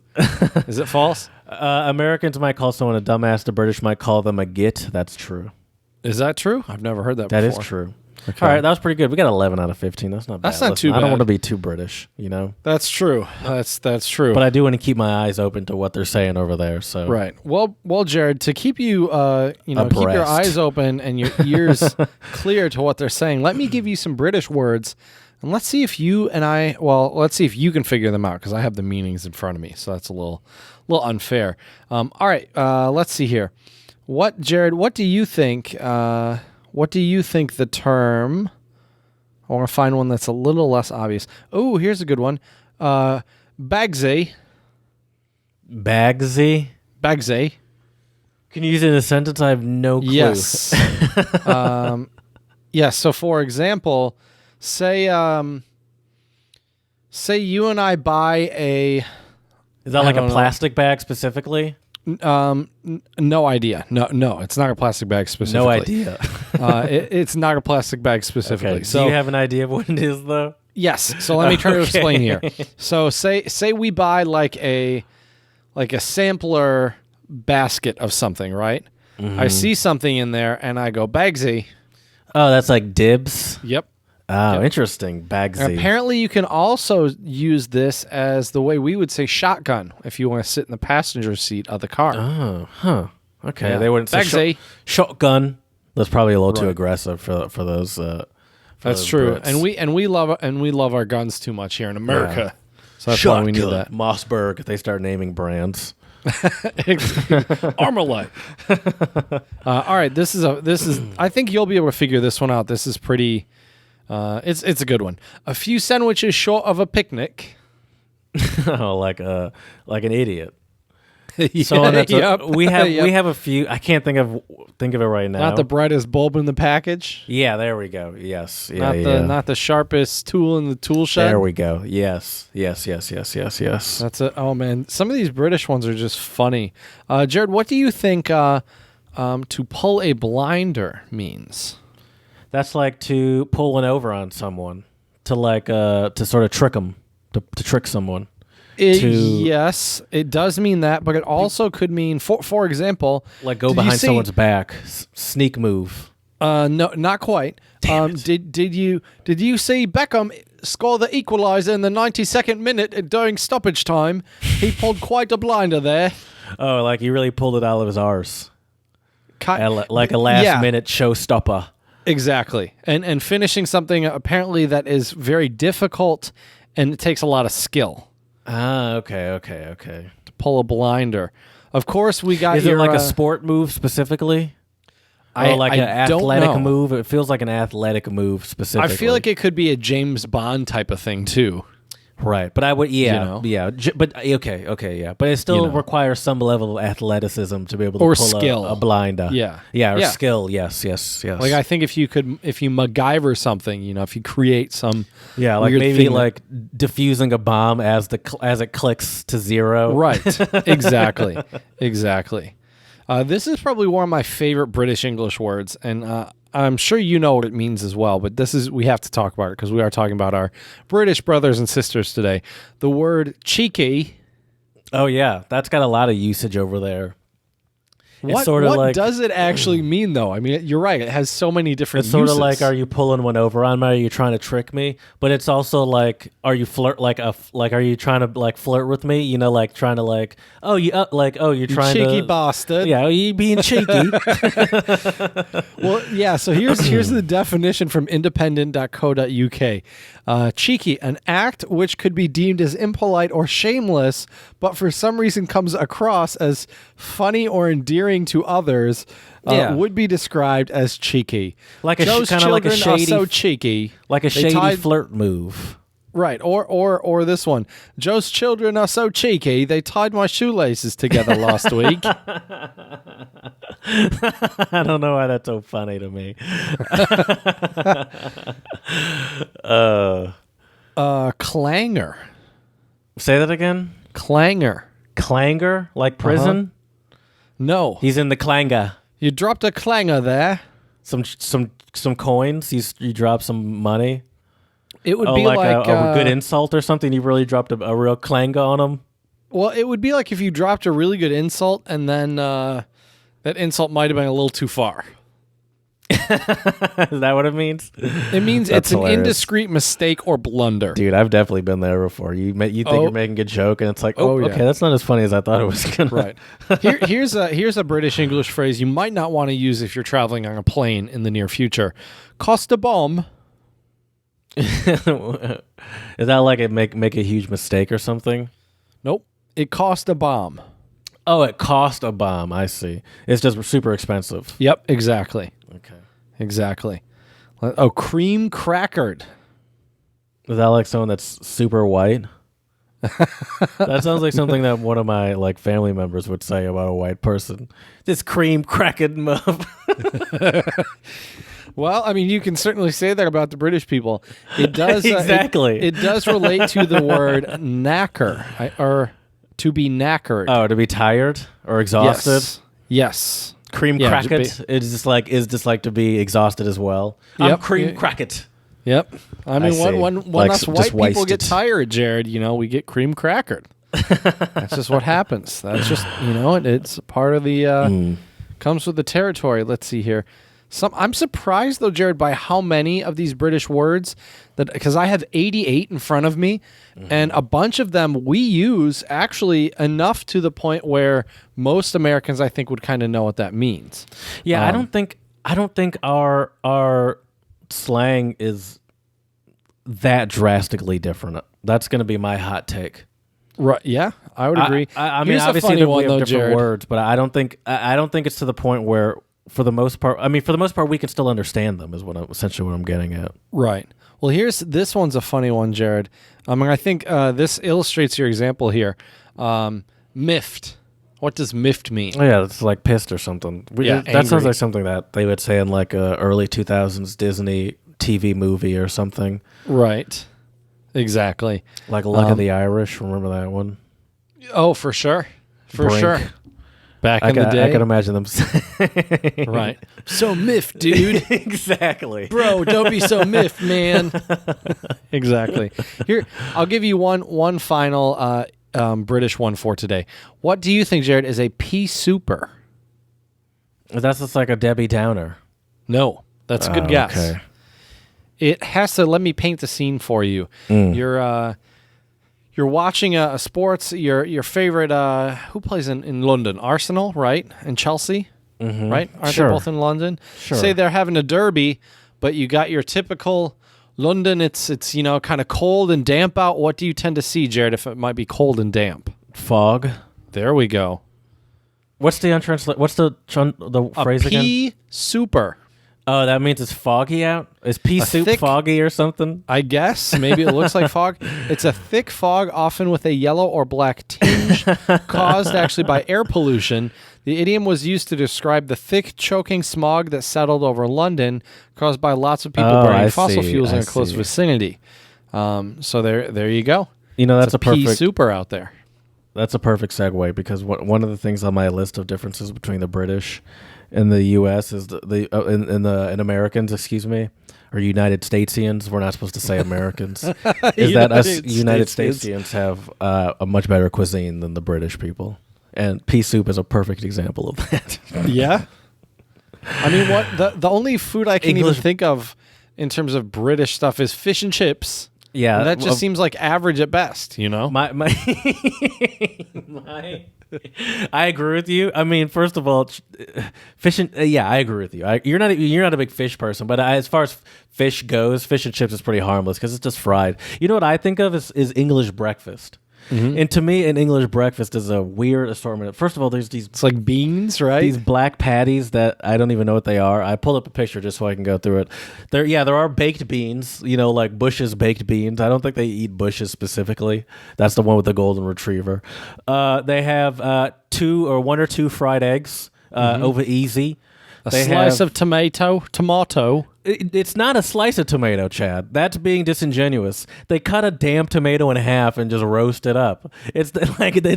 Is it false? Americans might call someone a dumbass. The British might call them a git. That's true. Is that true? I've never heard that That before. is true. Okay. All right, that was pretty good. We got 11 out of 15. That's not bad. That's not Listen, too I don't bad. want to be too British, you know? That's true. That's true. But I do want to keep my eyes open to what they're saying over there. So Right. Well, Jared, to keep you, keep your Abreast. eyes open and your ears clear to what they're saying, let me give you some British words, and let's see if you and I. Well, let's see if you can figure them out because I have the meanings in front of me, so that's a little unfair. All right. Let's see here. Jared? What do you think? What do you think the term? I want to find one that's a little less obvious. Oh, here's a good one. Bagsy. Bagsy? Bagsy. Can you use it in a sentence? I have no clue. Yes. Yes. So, for example, say you and I buy a. Is that like a plastic bag specifically? No idea. No, it's not a plastic bag specifically. No idea. It's not a plastic bag specifically. Okay. So do you have an idea of what it is, though? yes. So let me try to explain here. So say we buy like a sampler basket of something, right? I see something in there and I go Bagsy. Oh, that's like dibs. Yep. Oh, interesting. Bagsy. And apparently, you can also use this as the way we would say shotgun if you want to sit in the passenger seat of the car. Oh, huh. Okay. Yeah. They wouldn't say Bagsy. shotgun. That's probably a little too Right. aggressive for those. For That's those true, Brits. and we love our guns too much here in America. So that's why we need that. Mossberg. They start naming brands. Armalite. All right, this is. I think you'll be able to figure this one out. This is pretty. It's a good one. A few sandwiches short of a picnic. Oh, like an idiot. Yeah, So that's yep. we have Yep. we have a few. I can't think of it right now. Not the brightest bulb in the package. Yeah, there we go. Yes. Yeah, Not the sharpest tool in the tool shed. There we go. Yes. That's it. Oh man, some of these British ones are just funny. Jared, what do you think to pull a blinder means? That's like to pull one over on someone, to sort of trick them, to trick someone. Yes, it does mean that, but it also could mean, for example, Like go did you behind see- someone's back, sneak move. No, not quite. Did you see Beckham score the equalizer in the 92nd minute during stoppage time? He pulled quite a blinder there. Oh, like he really pulled it out of his arse. Ki- Like a last minute showstopper. Exactly. And finishing something apparently that is very difficult and it takes a lot of skill Ah, okay. to pull a blinder. Of course, we got Is it like a sport move specifically? Or like an don't athletic know. move? It feels like an athletic move specifically. I feel like it could be a James Bond type of thing too. Right, but I would, know? but okay, yeah, but it still You know. requires some level of athleticism to be able to Or pull skill. a blinder. Yeah. or Yeah. skill. Yes. Like I think if you MacGyver something, if you create some like weird maybe thing like diffusing a bomb as it clicks to zero. right, exactly. This is probably one of my favorite British English words, and I'm sure you know what it means as well. But we have to talk about it because we are talking about our British brothers and sisters today. The word cheeky. Oh yeah, that's got a lot of usage over there. What sort of like- does it actually mean, though? I mean, you're right. It has so many different It's sort uses. of like, are you pulling one over on me? Are you trying to trick me? But it's also like, are you are you trying to like flirt with me? Like trying to like, you're trying cheeky to bastard. Yeah, are you being cheeky? Well, yeah, so here's the definition from independent.co.uk. Cheeky, an act which could be deemed as impolite or shameless, but for some reason comes across as funny or endearing to others, Yeah. would be described as cheeky. Like a Joe's kind of like a children are shady, so cheeky. like a They shady tied- flirt move. Right, or this one. Joe's children are so cheeky, they tied my shoelaces together last week. I don't know why that's so funny to me. Clangor. Say that again. Clangor. Clangor, like prison. No. He's in the clanger. You dropped a clangor there. Some coins. You drop some money. It would Oh, be like, like a good insult or something. You really dropped a real clanger on him. well, it would be like if you dropped a really good insult and then that insult might have been a little too far. Is that what it means? It means That's it's an hilarious. indiscreet mistake or blunder. Dude, I've definitely been there before. You think you're making a joke, and it's like, Oh, yeah. okay, that's not as funny as I thought it was gonna. Right. Here's a British English phrase you might not want to use if you're traveling on a plane in the near future. Cost a bomb. Is that like it make a huge mistake or something? Nope. It cost a bomb. Oh, it cost a bomb. I see. It's just super expensive. Yep, exactly. Okay. Exactly. Oh, cream crackered. Is that like someone that's super white? That sounds like something that one of my like family members would say about a white person. This cream cracking muff. Well, I mean, you can certainly say that about the British people. It does Exactly. It does relate to the word knacker, or to be knackered. Oh, to be tired or exhausted. Yes. Cream Yeah, cracket is just like to be exhausted as well. I'm Yep. cream cracket. Yep. I mean, see. when Like, us just white people get wasted. tired, Jared, we get cream crackered. That's just what happens. That's just, it's part of the, comes with the territory. Let's see here. I'm surprised, though, Jared, by how many of these British words because I have 88 in front of me, and a bunch of them we use actually enough to the point where most Americans, I think, would kind of know what that means. Yeah, I don't think our slang is that drastically different. That's going to be my hot take. Right? Yeah, I would agree. I mean, Here's a obviously funny we one, have though, different Jared. words, but I don't think it's to the point where, for the most part, we can still understand them. Is essentially what I'm getting at. Right. Well, this one's a funny one, Jared. I mean, I think this illustrates your example here. Miffed. What does miffed mean? Oh, yeah, it's like pissed or something. Yeah, that sounds angry. like something that they would say in like a early 2000s Disney TV movie or something. Right. Exactly. Like Luck of the Irish. Remember that one? Oh, for sure. For Brink. sure. Back in the day. I can imagine them saying. Right. So miffed, dude. Exactly. Bro, don't be so miffed, man. Exactly. Here, I'll give you one final British one for today. What do you think, Jared, is a pea souper? That's just like a Debbie Downer. No, that's a good guess. Okay. It has to. Let me paint the scene for you. You're watching a sports. Your favorite. Who plays in London? Arsenal, right? And Chelsea, right? Aren't Sure. they both in London? Sure. Say they're having a derby, but you got your typical London. It's kind of cold and damp out. What do you tend to see, Jared? If it might be cold and damp. Fog. There we go. What's the phrase again? Pea souper. Oh, that means it's foggy out? Is pea soup thick- foggy or something? I guess. Maybe it looks like fog. It's a thick fog, often with a yellow or black tinge, caused actually by air pollution. The idiom was used to describe the thick, choking smog that settled over London, caused by lots of people burning fossil fuels in a close vicinity. So there you go. That's It's a pea perfect souper out there. That's a perfect segue, because one of the things on my list of differences between the British and the U.S. is in Americans, excuse me, or United Statesians. We're not supposed to say Americans. Is that us United Statesians have a much better cuisine than the British people, and pea soup is a perfect example of that. Yeah. I mean, the only food I can even English- think of in terms of British stuff is fish and chips. Yeah, And that just seems like average at best, My I agree with you. I mean, first of all, fish and I agree with you. You're not a big fish person, but as far as fish goes, fish and chips is pretty harmless because it's just fried. You know what I think of is English breakfast. And to me, an English breakfast is a weird assortment. First of all, there's It's like beans, right? these black patties that I don't even know what they are. I pulled up a picture just so I can go through it. There are baked beans, like Bush's baked beans. I don't think they eat Bush's specifically. That's the one with the golden retriever. They have one or two fried eggs over easy. A slice of tomato. It's not a slice of tomato, Chad. That's being disingenuous. They cut a damn tomato in half and just roast it up. It's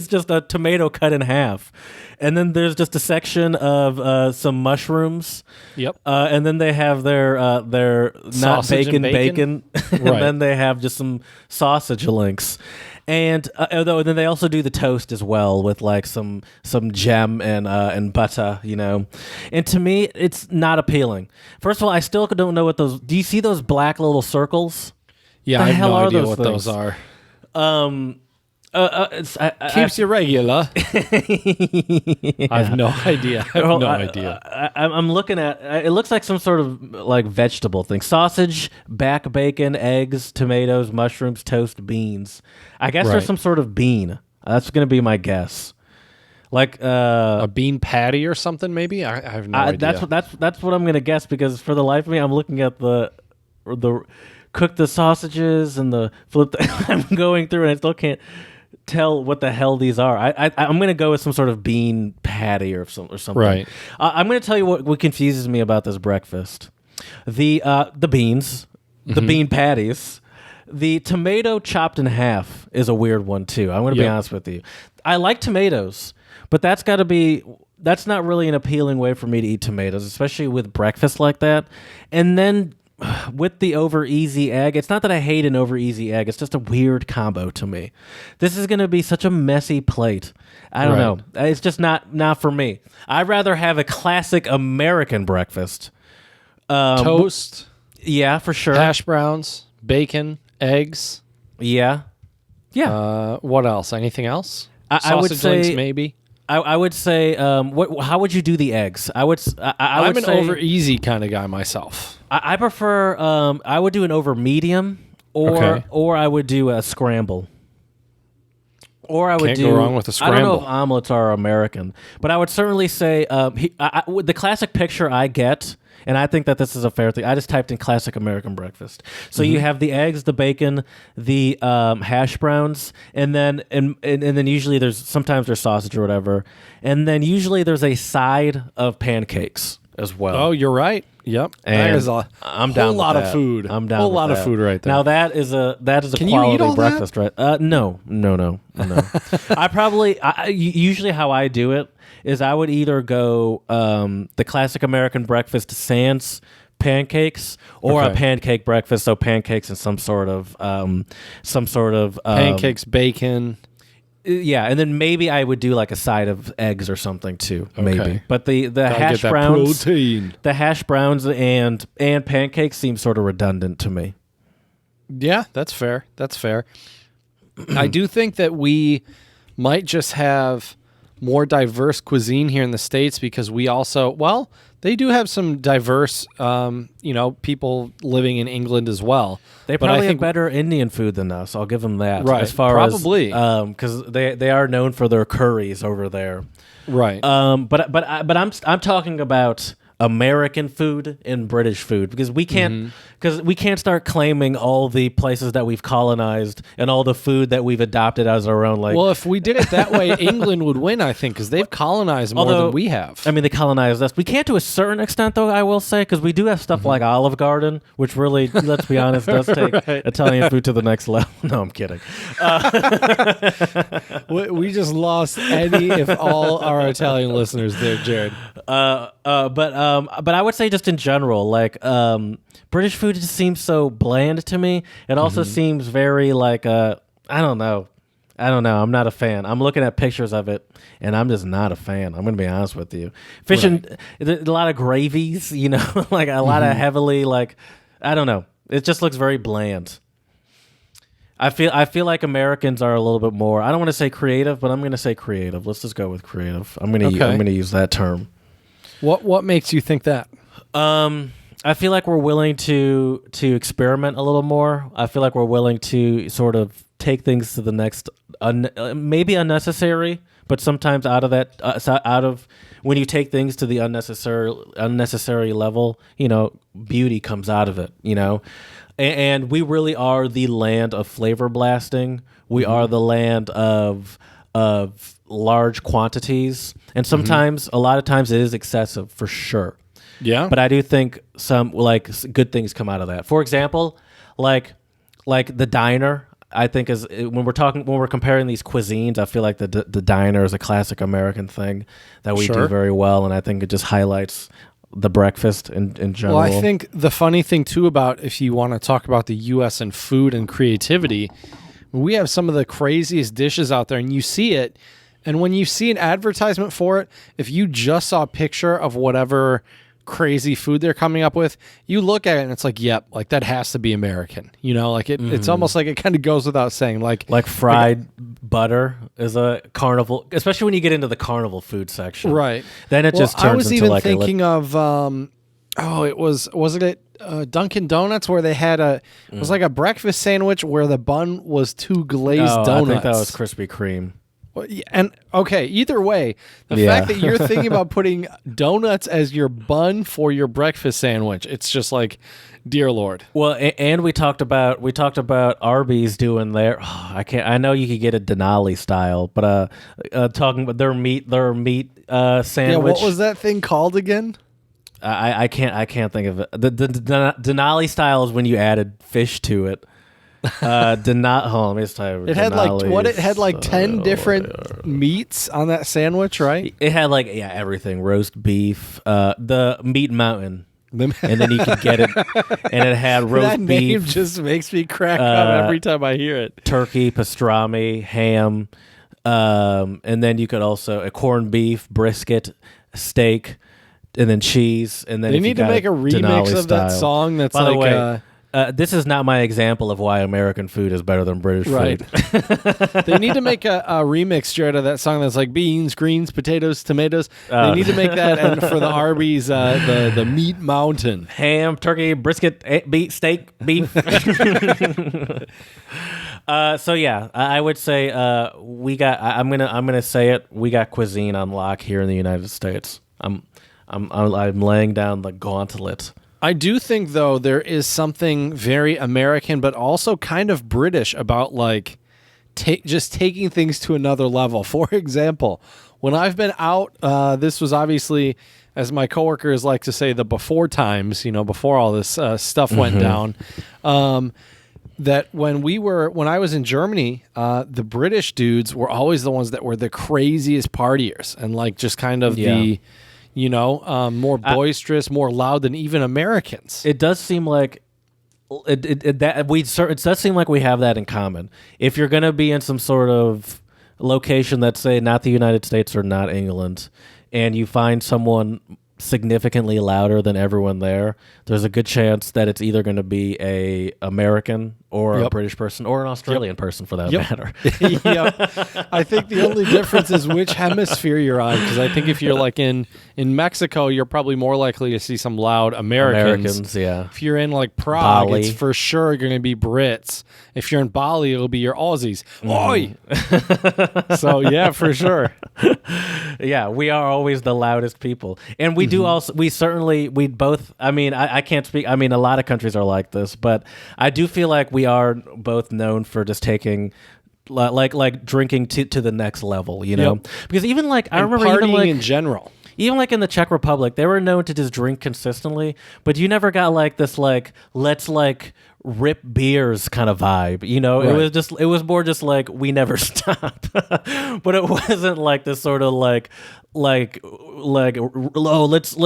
just a tomato cut in half. And then there's just a section of some mushrooms. Yep. And then they have their not Sausage and bacon. And Right. then they have just some sausage links. And then they also do the toast as well with like some jam and butter, And to me, it's not appealing. First of all, I still don't know what those. Do you see those black little circles? Yeah, The I have hell no are idea those what things? those are. Keeps you regular. I have no idea. I have no idea. I'm looking at. It looks like some sort of like vegetable thing: sausage, back bacon, eggs, tomatoes, mushrooms, toast, beans. I guess Right. there's some sort of bean. That's going to be my guess. Like A bean patty or something, maybe? I have no idea. That's what I'm going to guess, because for the life of me, I'm looking at the cook the sausages and the flip. I'm going through and I still can't. tell what the hell these are. I'm going to go with some sort of bean patty or something. Right. I'm going to tell you what confuses me about this breakfast. The beans, the bean patties, the tomato chopped in half is a weird one too. I'm going to be honest with you. I like tomatoes, but that's not really an appealing way for me to eat tomatoes, especially with breakfast like that. And then with the over easy egg, it's not that I hate an over easy egg. It's just a weird combo to me. This is going to be such a messy plate. I don't know. It's just not for me. I'd rather have a classic American breakfast. Toast. Yeah, for sure. Hash browns, bacon, eggs. Yeah. Yeah. What else? Anything else? I would say links, maybe. I would say, how would you do the eggs? I'm an over easy kind of guy myself. I prefer. I would do an over medium, or I would do a scramble. Or I would Can't go wrong with a scramble. I don't know if omelets are American, but I would certainly say the classic picture I get. And I think that this is a fair thing. I just typed in classic American breakfast. So you have the eggs, the bacon, the hash browns, and then usually sometimes there's sausage or whatever, and then usually there's a side of pancakes as well. Oh, you're right. Yep. And that is I'm whole down lot with of that. food. I'm down. Whole with lot that. of food right there. Now that is a Can you eat quality all breakfast, right? No. I probably usually how I do it is I would either go the classic American breakfast sans pancakes or a pancake breakfast, so pancakes and some sort of pancakes, bacon. Yeah, and then maybe I would do like a side of eggs or something too, maybe. But the hash browns, protein. the hash browns and pancakes seem sort of redundant to me. Yeah, that's fair. I do think that we might just have more diverse cuisine here in the States because we also, they do have some diverse, people living in England as well. They probably have better Indian food than us. I'll give them that. Right, as far probably. Because they are known for their curries over there. Right. But I'm talking about American food and British food because we can't start claiming all the places that we've colonized and all the food that we've adopted as our own. Like, well, if we did it that way, England would win, I think, because they've colonized more than we have. I mean, they colonized us. We can't to a certain extent, though. I will say, because we do have stuff like Olive Garden, which really, let's be honest, does take Italian food to the next level. No, I'm kidding. We just lost any, if all, our Italian listeners there, Jared. But I would say just in general, like British food just seems so bland to me. It also seems very like I don't know. I'm not a fan. I'm looking at pictures of it, and I'm just not a fan. I'm going to be honest with you. Fish and a lot of gravies, like a lot of heavily like I don't know. It just looks very bland. I feel like Americans are a little bit more. I don't want to say creative, but I'm going to say creative. Let's just go with creative. I'm going to use that term. What makes you think that? I feel like we're willing to experiment a little more. I feel like we're willing to sort of take things to the next, maybe unnecessary, but sometimes out of when you take things to the unnecessary level, beauty comes out of it, and we really are the land of flavor blasting. We are the land of large quantities, and sometimes a lot of times it is excessive for sure. Yeah, but I do think some good things come out of that. For example, like the diner, I think is when we're comparing these cuisines, I feel like the diner is a classic American thing that we do very well, and I think it just highlights the breakfast in general. Well, I think the funny thing too about if you want to talk about the U.S. and food and creativity, we have some of the craziest dishes out there, and you see it. And when you see an advertisement for it, if you just saw a picture of whatever crazy food they're coming up with, you look at it and it's like, yep, like that has to be American. Like it's almost like it kind of goes without saying. Like fried butter is a carnival, especially when you get into the carnival food section. Right. Then it just turns into I was even thinking of wasn't it Dunkin' Donuts where they had it was like a breakfast sandwich where the bun was two glazed donuts. I think that was Krispy Kreme. Well, and okay, either way, the Yeah. fact that you're thinking about putting donuts as your bun for your breakfast sandwich, it's just like, dear Lord. Well, and we talked about Arby's doing their. I know you could get a Denali style, but talking about their meat sandwich. Yeah, what was that thing called again? I can't think of it. The Denali style is when you added fish to it. Hold on, let me just tell you. It had it had like 10 different meats on that sandwich, right? It had everything: roast beef, the meat mountain. And then you could get it, and it had roast that name beef. just makes me crack up every time I hear it. Turkey, pastrami, ham, and then you could also a corned beef, brisket, steak, and then cheese. And then They if you need to got make a remix Denali of that style. song. That's By the like, way, this is not my example of why American food is better than British right. food. They need to make a remix, Jared, of that song that's like beans, greens, potatoes, tomatoes. They need to make that, and for the Arby's, the meat mountain. Ham, turkey, brisket, steak, beef. So yeah, I would say we got. I'm gonna say it. We got cuisine on lock here in the United States. I'm laying down the gauntlet. I do think, though, there is something very American, but also kind of British about like just taking things to another level. For example, when I've been out, this was obviously, as my coworkers like to say, the before times. Before all this stuff went down. That when I was in Germany, the British dudes were always the ones that were the craziest partiers and like just kind of the. More boisterous, more loud than even Americans. It does seem like it does seem like we have that in common. If you're going to be in some sort of location that's, say, not the United States or not England, and you find someone significantly louder than everyone there, there's a good chance that it's either going to be a American or a British person or an Australian person for that matter. Yep. I think the only difference is which hemisphere you're on, because I think if you're like in Mexico, you're probably more likely to see some loud Americans. Yeah. If you're in like Prague, Bali. it's for sure going to be Brits. If you're in Bali, it'll be your Aussies. Oi! So yeah, for sure. Yeah, we are always the loudest people. And we do also, we both, I can't speak, a lot of countries are like this, but I do feel like we are both known for just taking, like drinking to the next level, Yep. Because even like, I remember partying even like, in general. even like in the Czech Republic, they were known to just drink consistently, but you never got like this, like, let's like rip beers kind of vibe, Right. It was more just like, we never stop. But it wasn't like this sort of like oh, let's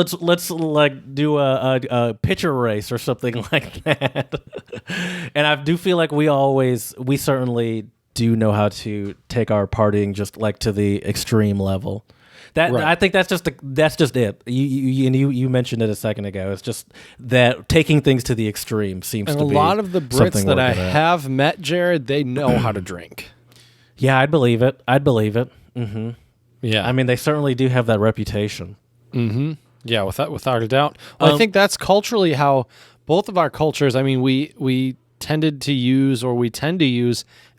like do a pitcher race or something like that. And I do feel like we certainly do know how to take our partying just like to the extreme level. That Right. I think that's just it. You mentioned it a second ago. It's just that taking things to the extreme seems And to a be lot of the Brits something that we're I good at. have met, Jared, they know how to drink. Yeah, I'd believe it. Mm-hmm. Yeah. They certainly do have that reputation. Yeah, without a doubt. Well, I think that's culturally how both of our cultures, we tend to use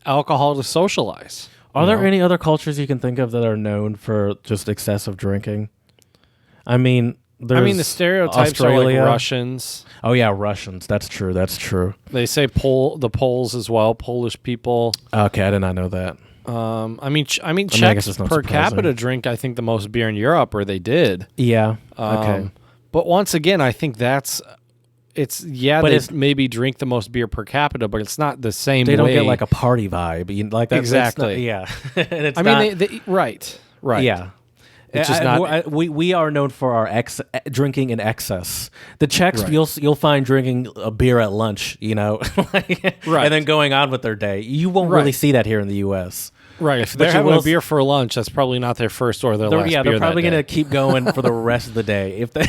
alcohol to socialize. Are there any other cultures you can think of that are known for just excessive drinking? There's the stereotypes Australia. are like Russians. Oh yeah, Russians. That's true. They say the Poles as well, Polish people. Okay, I did not know that. I guess it's Czechs not per surprising. capita drink, I think, the most beer in Europe, or they did. Yeah. Okay. But once again, I think But they it's- maybe drink the most beer per capita, but it's not the same They don't way. get like a party vibe. Like that. Exactly. Yeah. And it's right. Yeah. It's just not. We are known for our drinking in excess. The Czechs, Right. you'll find drinking a beer at lunch, Right. and then going on with their day. You won't really Right. see that here in the U.S. Right. If But they're you having will a beer for lunch, that's probably not their first or their last beer they're probably that going to day. keep going for the rest of the day if they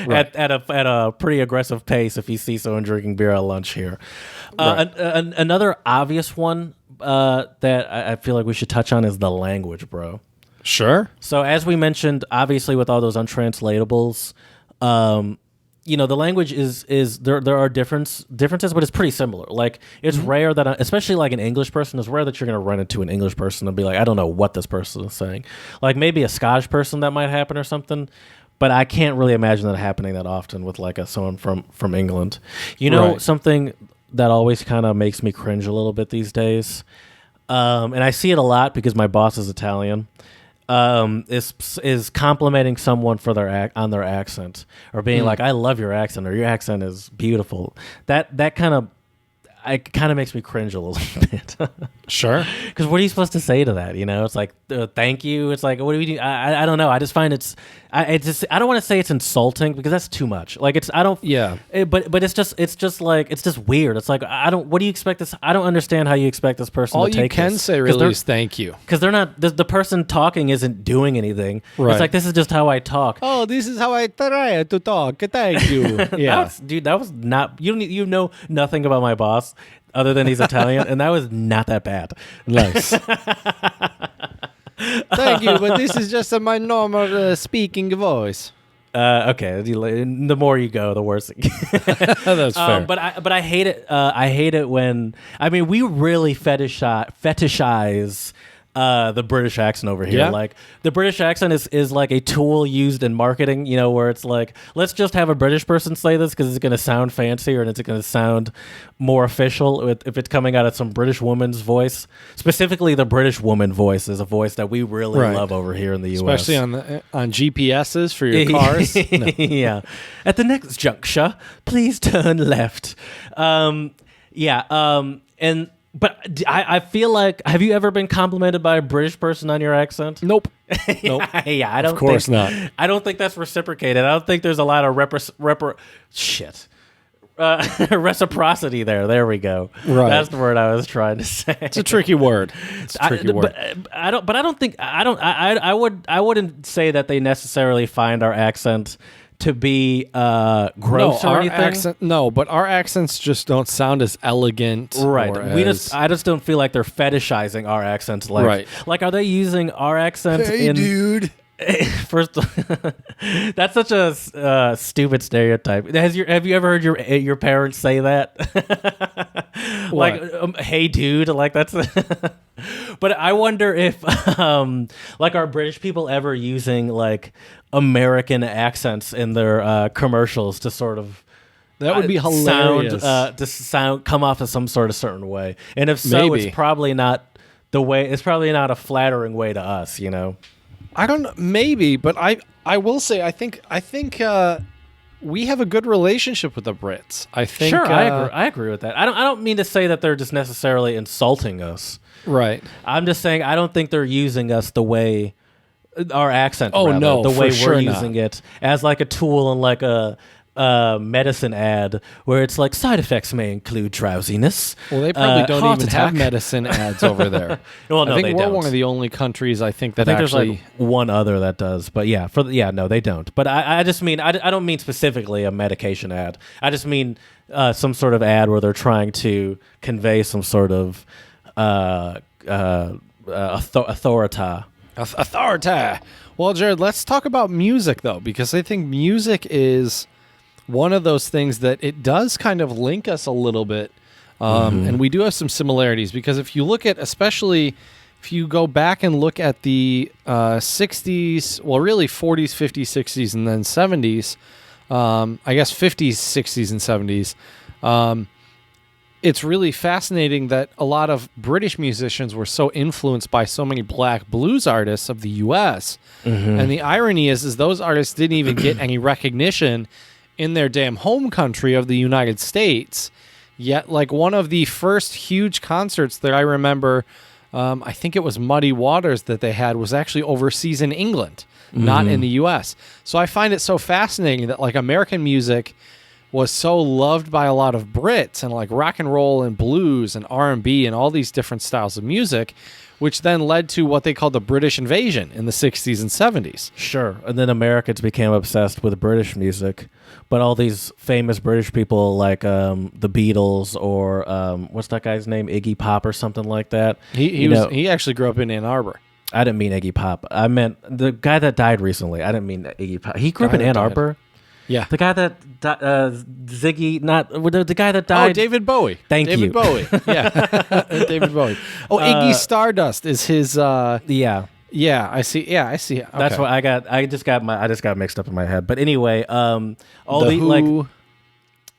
Right. at a pretty aggressive pace. If you see someone drinking beer at lunch here, Right. another obvious one that I feel like we should touch on is the language, bro. Sure. So as we mentioned, obviously with all those untranslatables, the language is there are differences, but it's pretty similar. Like it's rare that, especially like an English person, it's rare that you're going to run into an English person and be like, I don't know what this person is saying. Like maybe a Scottish person that might happen or something, but I can't really imagine that happening that often with like someone from England. Something that always kind of makes me cringe a little bit these days, and I see it a lot because my boss is Italian. Is complimenting someone for their accent, or being like, "I love your accent," or "Your accent is beautiful." That kind of makes me cringe a little bit. Sure. Because what are you supposed to say to that? It's like, thank you. It's like, what do we do? I don't know. I just find I don't want to say it's insulting because that's too much. Like but it's just weird. It's like, what do you expect this? I don't understand how you expect this person all to take you can this. say really is thank you. Because they're not, the person talking isn't doing anything. Right. It's like, this is just how I talk. Oh, this is how I try to talk. Thank you. Yeah. That was not, you know nothing about my boss other than he's Italian, and that was not that bad. Nice. Thank you, but this is just my normal speaking voice. Okay. The more you go, the worse it gets. That's fair. But I hate it. I hate it when we really fetishize the British accent over here. Yeah. Like the British accent is like a tool used in marketing, where it's like, let's just have a British person say this because it's going to sound fancier and it's going to sound more official if it's coming out of some British woman's voice. Specifically, the British woman voice is a voice that we really love over here in the U.S. Especially on GPSs for your cars. No. Yeah. At the next juncture, please turn left. But I feel like, have you ever been complimented by a British person on your accent? Nope. Yeah, I don't. Of course not. I don't think that's reciprocated. I don't think there's a lot of reciprocity there. There we go. Right. That's the word I was trying to say. It's a tricky word. I wouldn't say that they necessarily find our accent to be gross or anything. But our accents just don't sound as elegant. Right. I just don't feel like they're fetishizing our accents. Like, are they using our accent dude. First, that's such a stupid stereotype. Have you ever heard your parents say that? Like, hey, dude. Like that's. But I wonder if, like, are British people ever using like American accents in their commercials to sort of. That would be hilarious. Come off as some sort of certain way, and if so, Maybe. it's probably not the way. It's probably not a flattering way to us, I don't know, maybe, but I will say I think we have a good relationship with the Brits. I think sure, I agree with that. I don't mean to say that they're just necessarily insulting us. Right. I'm just saying I don't think they're using us the way our accent. Oh, rather, no, the way for we're sure using it as like a tool in like a medicine ad where it's like side effects may include drowsiness. Well, they probably don't heart even attack. have medicine ads over there. Well, no, I think they we're don't. one of the only countries I think that there's actually. like one other that does, but no, they don't. But I just mean I don't mean specifically a medication ad. I just mean some sort of ad where they're trying to convey some sort of authority. Authority. Well, Jared, let's talk about music though, because I think music is one of those things that it does kind of link us a little bit. And we do have some similarities because if you look at, especially if you go back and look at the 60s, well, really 40s, 50s, 60s, and then 70s, I guess 50s, 60s, and 70s, it's really fascinating that a lot of British musicians were so influenced by so many black blues artists of the U.S. And the irony is those artists didn't even get any recognition in their damn home country of the United States. Yet, like, one of the first huge concerts that I remember, I think it was Muddy Waters that they had, was actually overseas in England, not in the U.S. So I find it so fascinating that, like, American music was so loved by a lot of Brits, and like rock and roll and blues and R&B and all these different styles of music, which then led to what they called the British invasion in the 60s and 70s. Sure. And then Americans became obsessed with British music. But all these famous British people like the Beatles or what's that guy's name? Iggy Pop or something like that. He actually grew up in Ann Arbor. I didn't mean Iggy Pop. I meant the guy that died recently. I didn't mean Iggy Pop. He grew up in Ann Arbor. Yeah. The guy that Ziggy, not the guy that died. Oh, David Bowie. Thank David you. Bowie. Yeah. David Bowie. Oh, Iggy Stardust is his. Yeah. Yeah, I see. Yeah, I see. Okay. That's what I got. I just got mixed up in my head. But anyway, all the the Who. like.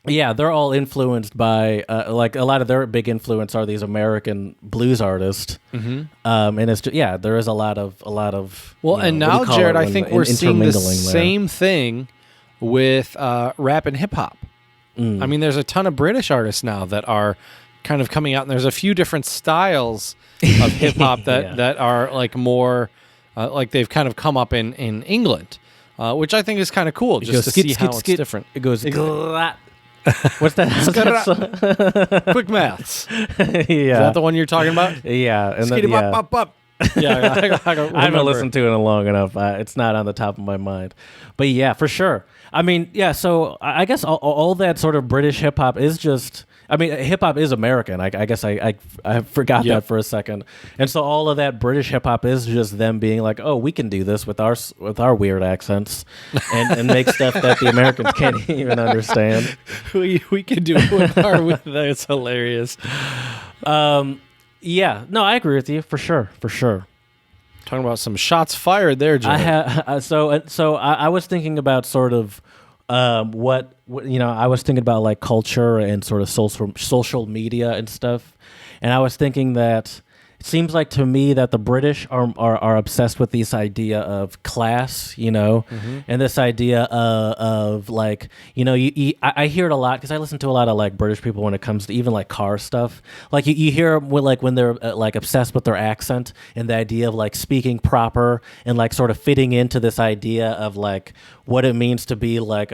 Yeah, they're all influenced by like a lot of their big influence are these American blues artists, and it's just, there is a lot of Well, and now, Jared, I think we're seeing the same thing with rap and hip hop. I mean, there's a ton of British artists now that are kind of coming out, and there's a few different styles of hip hop that are like more like they've kind of come up in England, which I think is kind of cool just to see how it's different. It goes. What's that? Quick maths. Yeah. Is that the one you're talking about? Yeah. And Skitty bop, bop, bop. Yeah, I haven't listened to it in long enough. It's not on the top of my mind. But yeah, for sure. I mean, yeah, so I guess all that sort of British hip hop is just... I mean, hip hop is American. I guess I forgot that for a second. And so all of that British hip hop is just them being like, oh, we can do this with our weird accents and make stuff that the Americans can't even understand. We can do it with our... That's hilarious. Yeah, no, I agree with you for sure. Talking about some shots fired there, Joe. I was thinking about sort of what I was thinking about like culture and sort of social media and stuff, and I was thinking that it seems like to me that the British are obsessed with this idea of class, and this idea of like, I hear it a lot because I listen to a lot of like British people when it comes to even like car stuff. Like you hear when they're like obsessed with their accent and the idea of like speaking proper and like sort of fitting into this idea of like what it means to be like,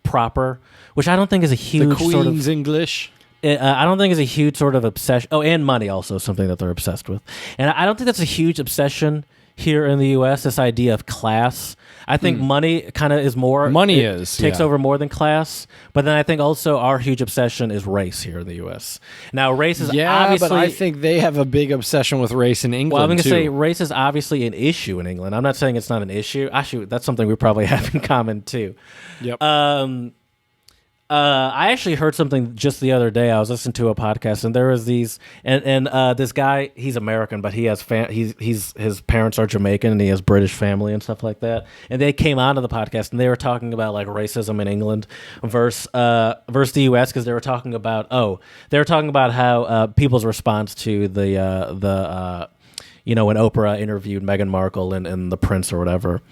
proper, which I don't think is a huge the Queen's sort of English. I don't think it's a huge sort of obsession. Oh, and money also is something that they're obsessed with. And I don't think that's a huge obsession here in the U.S., this idea of class. I think money kind of is more... Money takes over more than class. But then I think also our huge obsession is race here in the U.S. Now, race is obviously... but I think they have a big obsession with race in England, Well, I'm going to say race is obviously an issue in England. I'm not saying it's not an issue. Actually, that's something we probably have in common, too. Yep. I actually heard something just the other day. I was listening to a podcast, and there was these, and this guy, he's American, but he has his parents are Jamaican, and he has British family and stuff like that. And they came onto the podcast, and they were talking about like racism in England versus the U.S. because they were talking about how people's response to the when Oprah interviewed Meghan Markle and the Prince or whatever.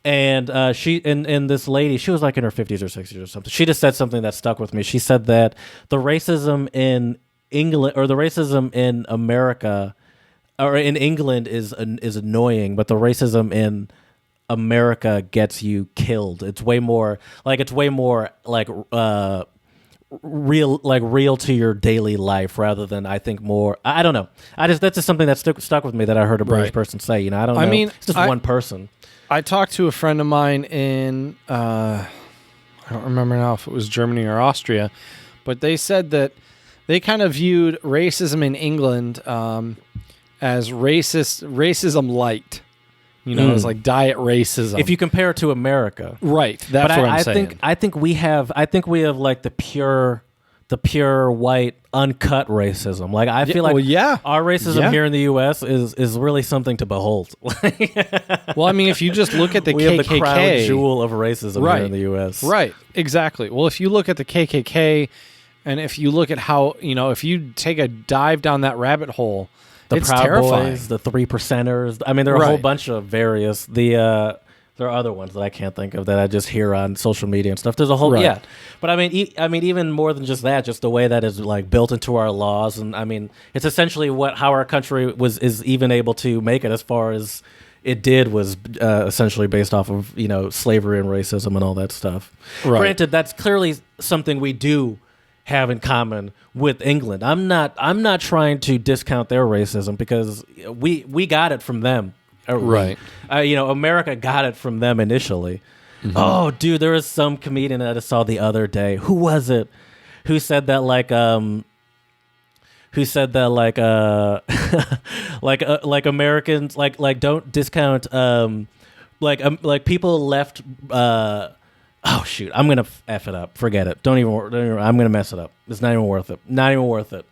And and this lady, she was like in her 50s or 60s or something. She just said something that stuck with me. She said that the racism in England or the racism in America or in England is annoying, but the racism in America gets you killed. It's way more real to your daily life rather than I think more. I don't know. That's just something that stuck with me that I heard a British person say. I don't know. I mean, it's just one person. I talked to a friend of mine in, I don't remember now if it was Germany or Austria, but they said that they kind of viewed racism in England as racism light. It's like diet racism. If you compare it to America. Right. That's what I'm saying. I think we have like the pure white uncut racism. Like I feel like our racism here in the U.S. is really something to behold. Well, I mean, if you just look at the we KKK, have the crown jewel of racism here in the U.S. Right, exactly. Well, if you look at the KKK, and if you look at how if you take a dive down that rabbit hole, it's Proud terrifying. Boys, the 3%ers. I mean, there are a whole bunch of various there are other ones that I can't think of that I just hear on social media and stuff. There's a whole but I mean, even more than just that, just the way that is like built into our laws, and I mean, it's essentially how our country is even able to make it as far as it did was essentially based off of slavery and racism and all that stuff. Right. Granted, that's clearly something we do have in common with England. I'm not trying to discount their racism because we got it from them. Right. America got it from them initially. Mm-hmm. Oh, dude, there was some comedian that I saw the other day. Who was it? Who said that like like Americans like don't discount like people left Oh shoot, I'm gonna f it up. Forget it. Don't even. I'm gonna mess it up. It's not even worth it. Not even worth it.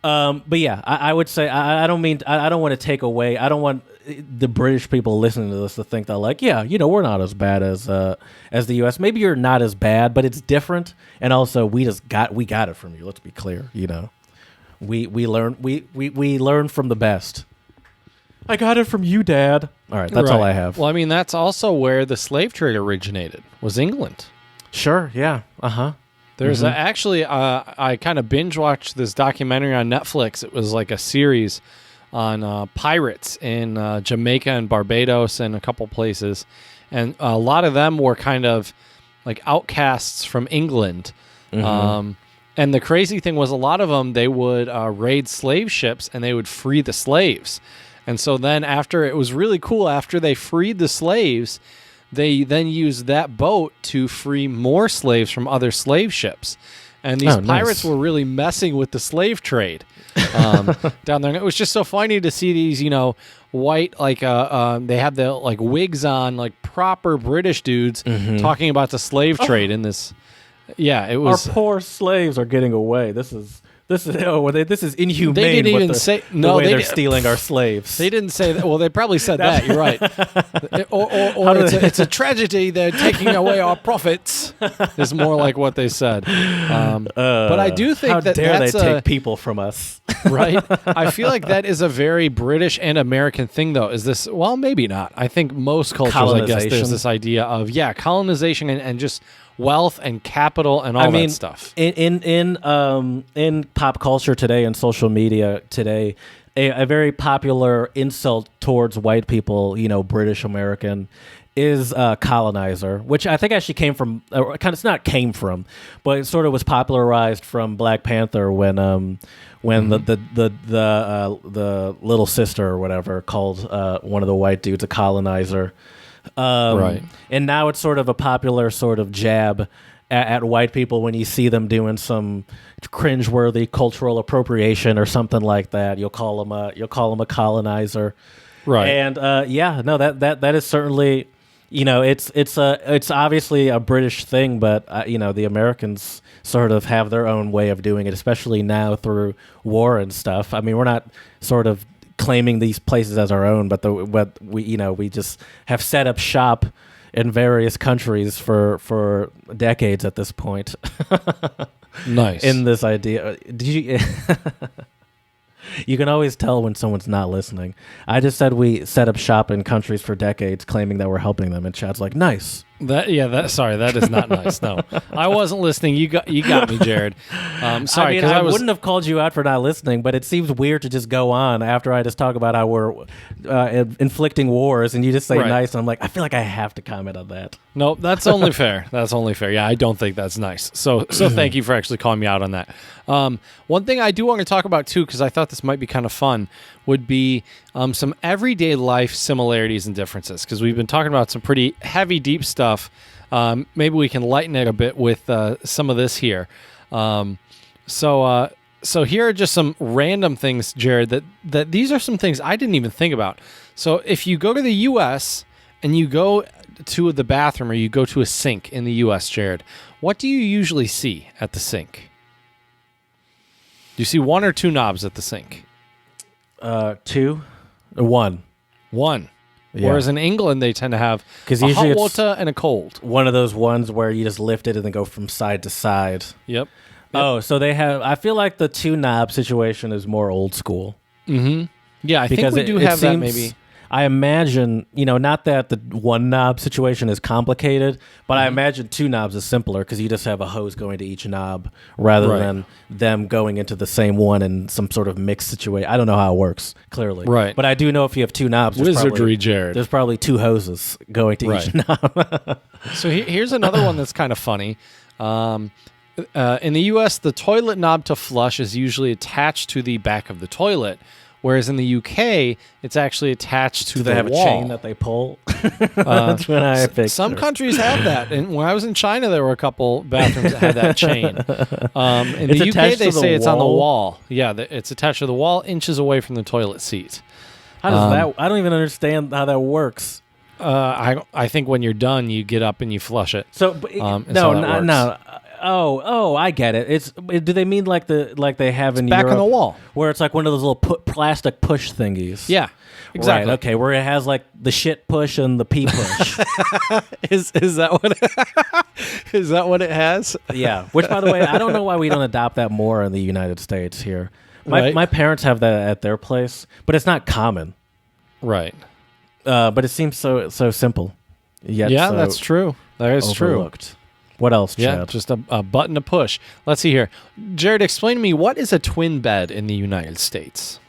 But yeah, I would say I don't mean I don't want to take away. I don't want the British people listening to this to think that like, yeah, we're not as bad as the U.S. Maybe you're not as bad, but it's different. And also, we got it from you. Let's be clear. We learn from the best. I got it from you, Dad. All right, that's all I have. Well, I mean, that's also where the slave trade originated, was England. Sure, yeah. There's actually, I kind of binge watched this documentary on Netflix. It was like a series on pirates in Jamaica and Barbados and a couple places. And a lot of them were kind of like outcasts from England. And the crazy thing was a lot of them, they would raid slave ships and they would free the slaves. And so then it was really cool, after they freed the slaves, they then used that boat to free more slaves from other slave ships. And these pirates were really messing with the slave trade down there. And it was just so funny to see these, white, like they had the like wigs on, like proper British dudes talking about the slave trade in this. Yeah, it was. Our poor slaves are getting away. This is inhumane. They didn't even say the way they're stealing our slaves. They didn't say that. Well, they probably said that. You're right. Or it's a tragedy. They're taking away our profits. Is more like what they said. But I do think how that dare that's they take people from us? Right. I feel like that is a very British and American thing, though. Is this? Well, maybe not. I think most cultures, I guess, there's this idea of colonization and just wealth and capital and all that stuff. In pop culture today and social media today, a very popular insult towards white people, British American, is colonizer, which I think actually came from, it's not came from, but it sort of was popularized from Black Panther when the little sister or whatever called one of the white dudes a colonizer. Right. And now it's sort of a popular sort of jab at white people when you see them doing some cringeworthy cultural appropriation or something like that. You'll call them a colonizer. Right. And that is certainly, it's obviously a British thing, but the Americans sort of have their own way of doing it, especially now through war and stuff. I mean, we're not sort of claiming these places as our own, but we just have set up shop in various countries for decades at this point. Nice. In this idea, did you? You can always tell when someone's not listening. I just said we set up shop in countries for decades, claiming that we're helping them, and Chad's like, nice. Sorry, that is not nice. No, I wasn't listening. You got me, Jared. Sorry, because I wouldn't have called you out for not listening, but it seems weird to just go on after I just talk about how we're inflicting wars, and you just say nice, and I'm like, I feel like I have to comment on that. No, that's only fair. That's only fair. Yeah, I don't think that's nice. So thank you for actually calling me out on that. One thing I do want to talk about too, because I thought this might be kind of fun, would be some everyday life similarities and differences, because we've been talking about some pretty heavy, deep stuff. Maybe we can lighten it a bit with some of this here. So here are just some random things, Jared, that these are some things I didn't even think about. So if you go to the U.S. and you go to the bathroom or you go to a sink in the U.S., Jared, what do you usually see at the sink? Do you see one or two knobs at the sink? Two? One. One. Yeah. Whereas in England, they tend to have a hot water and a cold. One of those ones where you just lift it and then go from side to side. Yep. Oh, so they have... I feel like the two knob situation is more old school. Mm-hmm. Yeah, I think we do have that maybe. I imagine, not that the one knob situation is complicated, but I imagine two knobs is simpler because you just have a hose going to each knob rather than them going into the same one in some sort of mixed situation. I don't know how it works, clearly. Right. But I do know if you have two knobs, Wizardry, Jared. There's probably two hoses going to each knob. So here's another one that's kind of funny. In the U.S., the toilet knob to flush is usually attached to the back of the toilet, whereas in the UK, it's actually attached to the wall. Do they have a chain that they pull? That's what I picture. Some countries have that. And when I was in China, there were a couple bathrooms that had that chain. In the UK, they say it's on the wall. Yeah, it's attached to the wall, inches away from the toilet seat. How does that? I don't even understand how that works. I think when you're done, you get up and you flush it. So no. Oh, I get it. Do they mean like they have in Back Europe, on the wall, where it's like one of those little plastic push thingies? Yeah, exactly. Right, okay, where it has like the shit push and the pee push. Is that what is that what it has? Yeah. Which, by the way, I don't know why we don't adopt that more in the United States here. My parents have that at their place, but it's not common. Right. But it seems so simple. Yet Yeah, so that's true. That is overlooked. true. What else, Chad? Yeah, just a button to push. Let's see here. Jared, explain to me, what is a twin bed in the United States?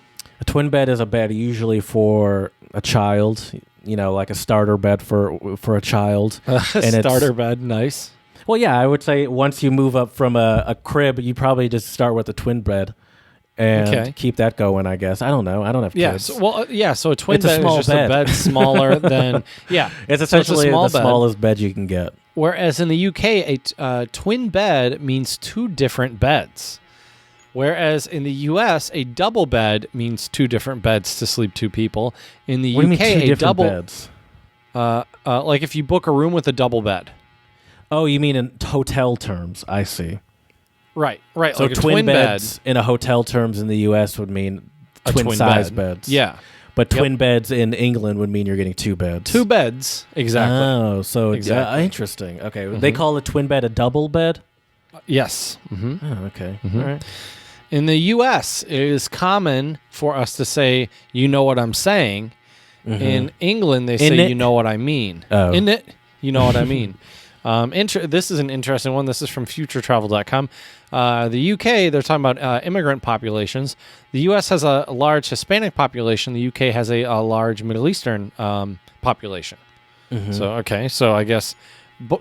A twin bed is a bed usually for a child, like a starter bed for a child. Starter bed, nice. Well, yeah, I would say once you move up from a crib, you probably just start with a twin bed and keep that going, I guess. I don't know. I don't have kids. So a twin It's a bed small is just bed. a bed smaller than, It's essentially small the bed. smallest bed you can get. Whereas in the UK, a twin bed means two different beds. Whereas in the US, a double bed means two different beds to sleep two people. In the What do you UK, mean two a different double beds? like if you book a room with a double bed. Oh, you mean in hotel terms? I see. Right. So Like a twin bed, beds in a hotel terms in the U.S. would mean a twin size bed. beds. Yeah. But twin beds in England would mean you're getting two beds. Two beds, exactly. Oh, so Exactly. interesting. Okay, they call a twin bed a double bed? Yes. Oh, okay. All right. In the U.S., it is common for us to say, "You know what I'm saying." In England, they say, "You know what I mean." Oh. In it, you know what I mean. This is an interesting one. This is from futuretravel.com. The UK, they're talking about immigrant populations. The US has a large Hispanic population. The UK has a large Middle Eastern population. So I guess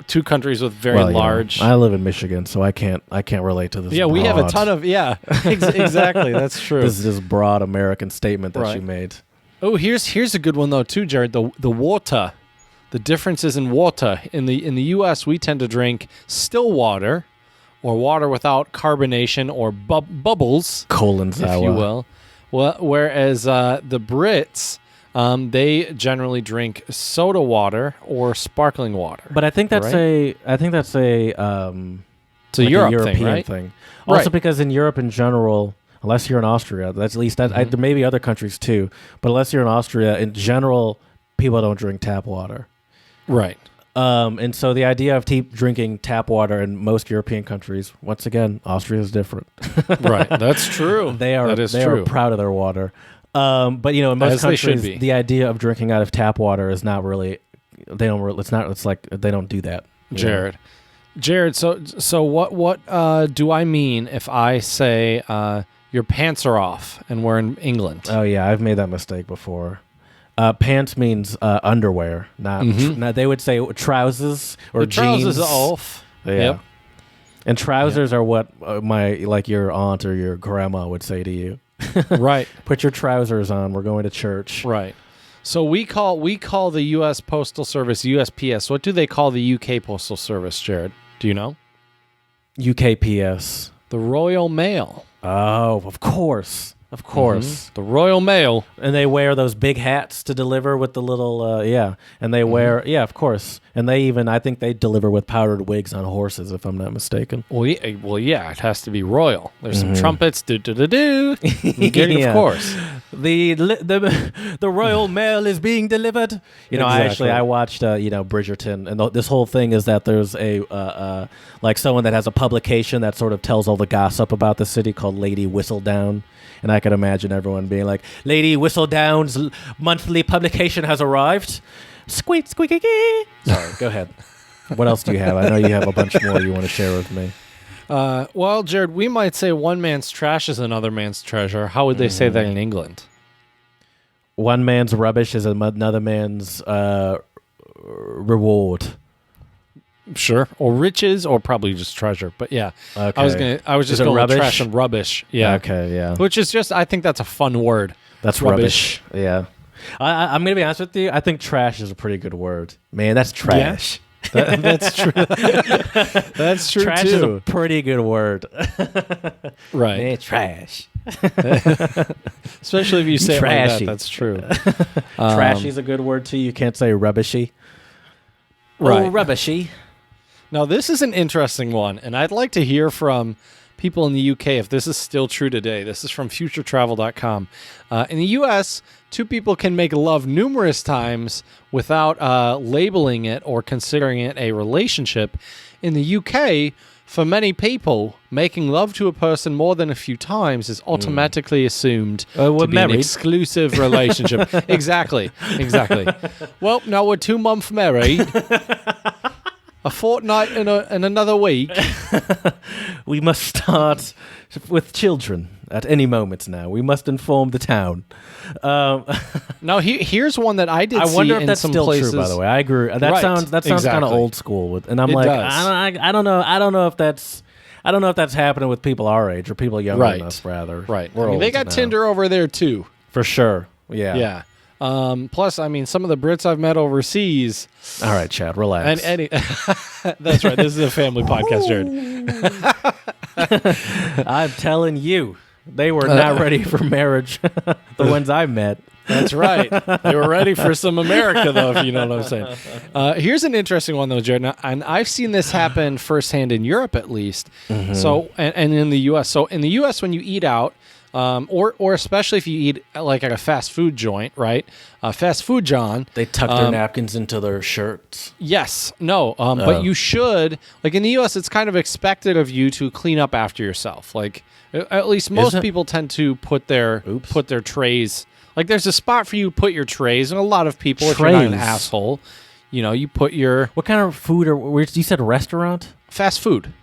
two countries with very large. I live in Michigan, so I can't relate to this. Yeah, we have a ton of exactly. That's true. This is this broad American statement that you made. Oh, here's a good one though too, Jared. The water. The differences in water. In the U.S., we tend to drink still water, or water without carbonation or bubbles, Kohlensäure, if you will. Whereas the Brits, they generally drink soda water or sparkling water. But I think that's right? it's a European thing. Also, Right. because in Europe in general, unless you're in Austria, that's at least there may be other countries too. But unless you're in Austria, in general, people don't drink tap water. Right. And so the idea of drinking tap water in most European countries, once again, Austria is different. Right. That's true. They are proud of their water. But in most countries, the idea of drinking out of tap water is not really. They don't. It's like they don't do that. Jared. So what do I mean if I say your pants are off and we're in England? Oh yeah, I've made that mistake before. Pants means underwear, not. They would say trousers or jeans. Trousers are off. Yeah. Yep. And trousers are what your aunt or your grandma would say to you. Right. Put your trousers on. We're going to church. Right. So we call the U.S. Postal Service USPS. What do they call the UK Postal Service, Jared? Do you know? UKPS. The Royal Mail. Oh, of course. Of course. The Royal Mail. And they wear those big hats to deliver with the little, And they wear, of course. And I think they deliver with powdered wigs on horses, if I'm not mistaken. Well, yeah, it has to be royal. There's some trumpets, do-do-do-do. Of course. The Royal Mail is being delivered. Exactly. I watched, Bridgerton, and this whole thing is that there's a, someone that has a publication that sort of tells all the gossip about the city called Lady Whistledown. And I could imagine everyone being like, Lady Whistledown's monthly publication has arrived. Squeak, squeaky. Sorry, go ahead. What else do you have? I know you have a bunch more you want to share with me. Well, Jared, we might say one man's trash is another man's treasure. How would they say that in England? One man's rubbish is another man's reward. Sure, or riches, or probably just treasure. But yeah, okay. I was just going with trash and rubbish. Yeah. Okay. Yeah. Which is just, I think that's a fun word. That's rubbish. Yeah. I'm gonna be honest with you. I think trash is a pretty good word. Man, that's trash. Yeah. That's true. That's true trash too. Trash is a pretty good word. Right. Man, trash. Especially if you say it like that. Trashy. That's true. Trashy's a good word too. You can't say rubbishy. Right. Oh, rubbishy. Now, this is an interesting one, and I'd like to hear from people in the UK if this is still true today. This is from futuretravel.com. In the US, two people can make love numerous times without labeling it or considering it a relationship. In the UK, for many people, making love to a person more than a few times is automatically assumed we're to be an married. exclusive relationship. Exactly. Well, now we're 2 months married. A fortnight and another week. We must start with children at any moment now. We must inform the town. Now, here's one that I did I see wonder if in that's some still places. true, by the way. I agree. That Right, sounds kind of exactly. old school. And I'm It like, does. I don't know if that's happening with people our age or people younger Right. than us, rather. Right. We're I mean, they old got now. Tinder over there, too. For sure. Yeah. Yeah. Plus, I mean, some of the Brits I've met overseas. All right, Chad, relax. And any, that's right. This is a family podcast, Jared. I'm telling you, they were not ready for marriage. The ones I met. That's right. They were ready for some America, though, if you know what I'm saying. Here's an interesting one, though, Jared. Now, and I've seen this happen firsthand in Europe, at least. So, and in the U.S. So, in the U.S., when you eat out, or especially if you eat like at a fast food joint, right? Fast food, John. They tuck their napkins into their shirts. Yes, no, but you should. Like in the U.S., it's kind of expected of you to clean up after yourself. Like at least most it? people tend to put their trays. Like there's a spot for you to put your trays, and a lot of people, if you're not an Trays? asshole, you put your What kind of food you said restaurant? fast food.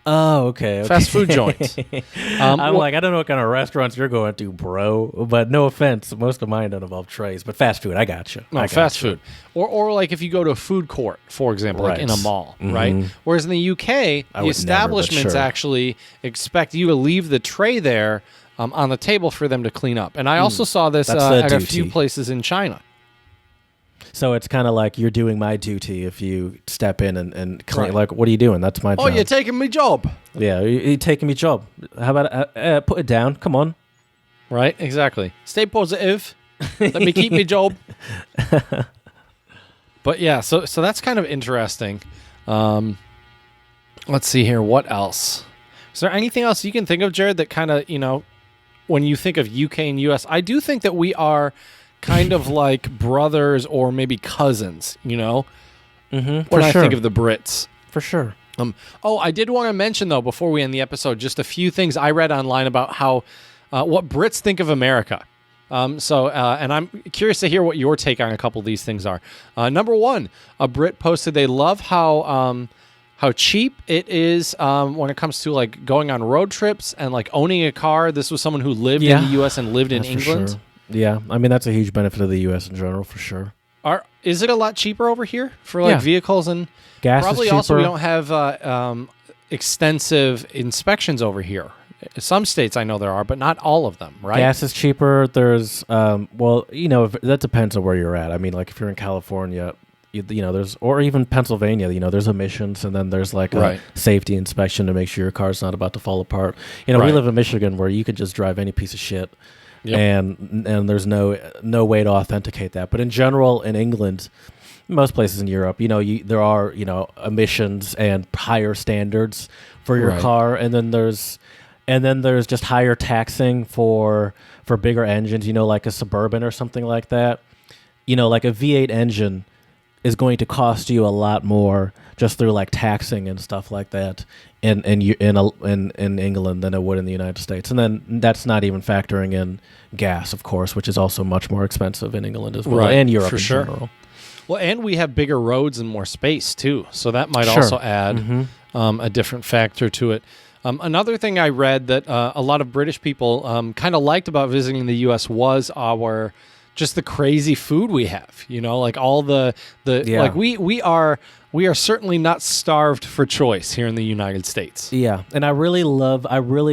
Oh, okay. Fast food joint. I'm like, I don't know what kind of restaurants you're going to, bro. But no offense, most of mine don't involve trays. But fast food, I got you. No, fast food. Or like if you go to a food court, for example, like in a Right. mall, right? Whereas in the UK, the never, but establishments sure. actually expect you to leave the tray there on the table for them to clean up. And I also saw this That's the at a few duty. places in China. So it's kind of like you're doing my duty if you step in and clean. Right. Like, what are you doing? That's my Oh, job. you're taking me job. Yeah, you're taking me job. How about put it down? Come on. Right, exactly. Stay positive. Let me keep me job. But yeah, so that's kind of interesting. Let's see here. What else? Is there anything else you can think of, Jared, that kind of, when you think of UK and US, I do think that we are kind of like brothers or maybe cousins, when For I sure. think of the Brits. For sure. I did want to mention, though, before we end the episode, just a few things I read online about how what Brits think of America. And I'm curious to hear what your take on a couple of these things are. Number one, a Brit posted they love how cheap it is when it comes to like going on road trips and like owning a car. This was someone who lived in the U.S. and lived in That's for England. sure. Yeah, I mean that's a huge benefit of the U.S. in general, for sure. Is it a lot cheaper over here for like Yeah. vehicles and Gas probably is also we cheaper. don't have extensive inspections over here. Some states I know there are, but not all of them, right? Gas is cheaper. There's that depends on where you're at. I mean, like if you're in California, there's, or even Pennsylvania, there's emissions, and then there's like Right. a safety inspection to make sure your car's not about to fall apart. We Right. live in Michigan where you can just drive any piece of shit. Yep. And there's no way to authenticate that. But in general, in England, most places in Europe, there are emissions and higher standards for your Right. car, and then there's just higher taxing for bigger engines. Like a Suburban or something like that. Like a V8 engine is going to cost you a lot more just through like taxing and stuff like that in England than it would in the United States. And then that's not even factoring in gas, of course, which is also much more expensive in England as well, Right, and Europe for in sure. general. Well, and we have bigger roads and more space too, so that might Sure. also add a different factor to it. Another thing I read that a lot of British people kind of liked about visiting the U.S. was just the crazy food we have. Like all the Yeah. like we are certainly not starved for choice here in the United States. Yeah, and I really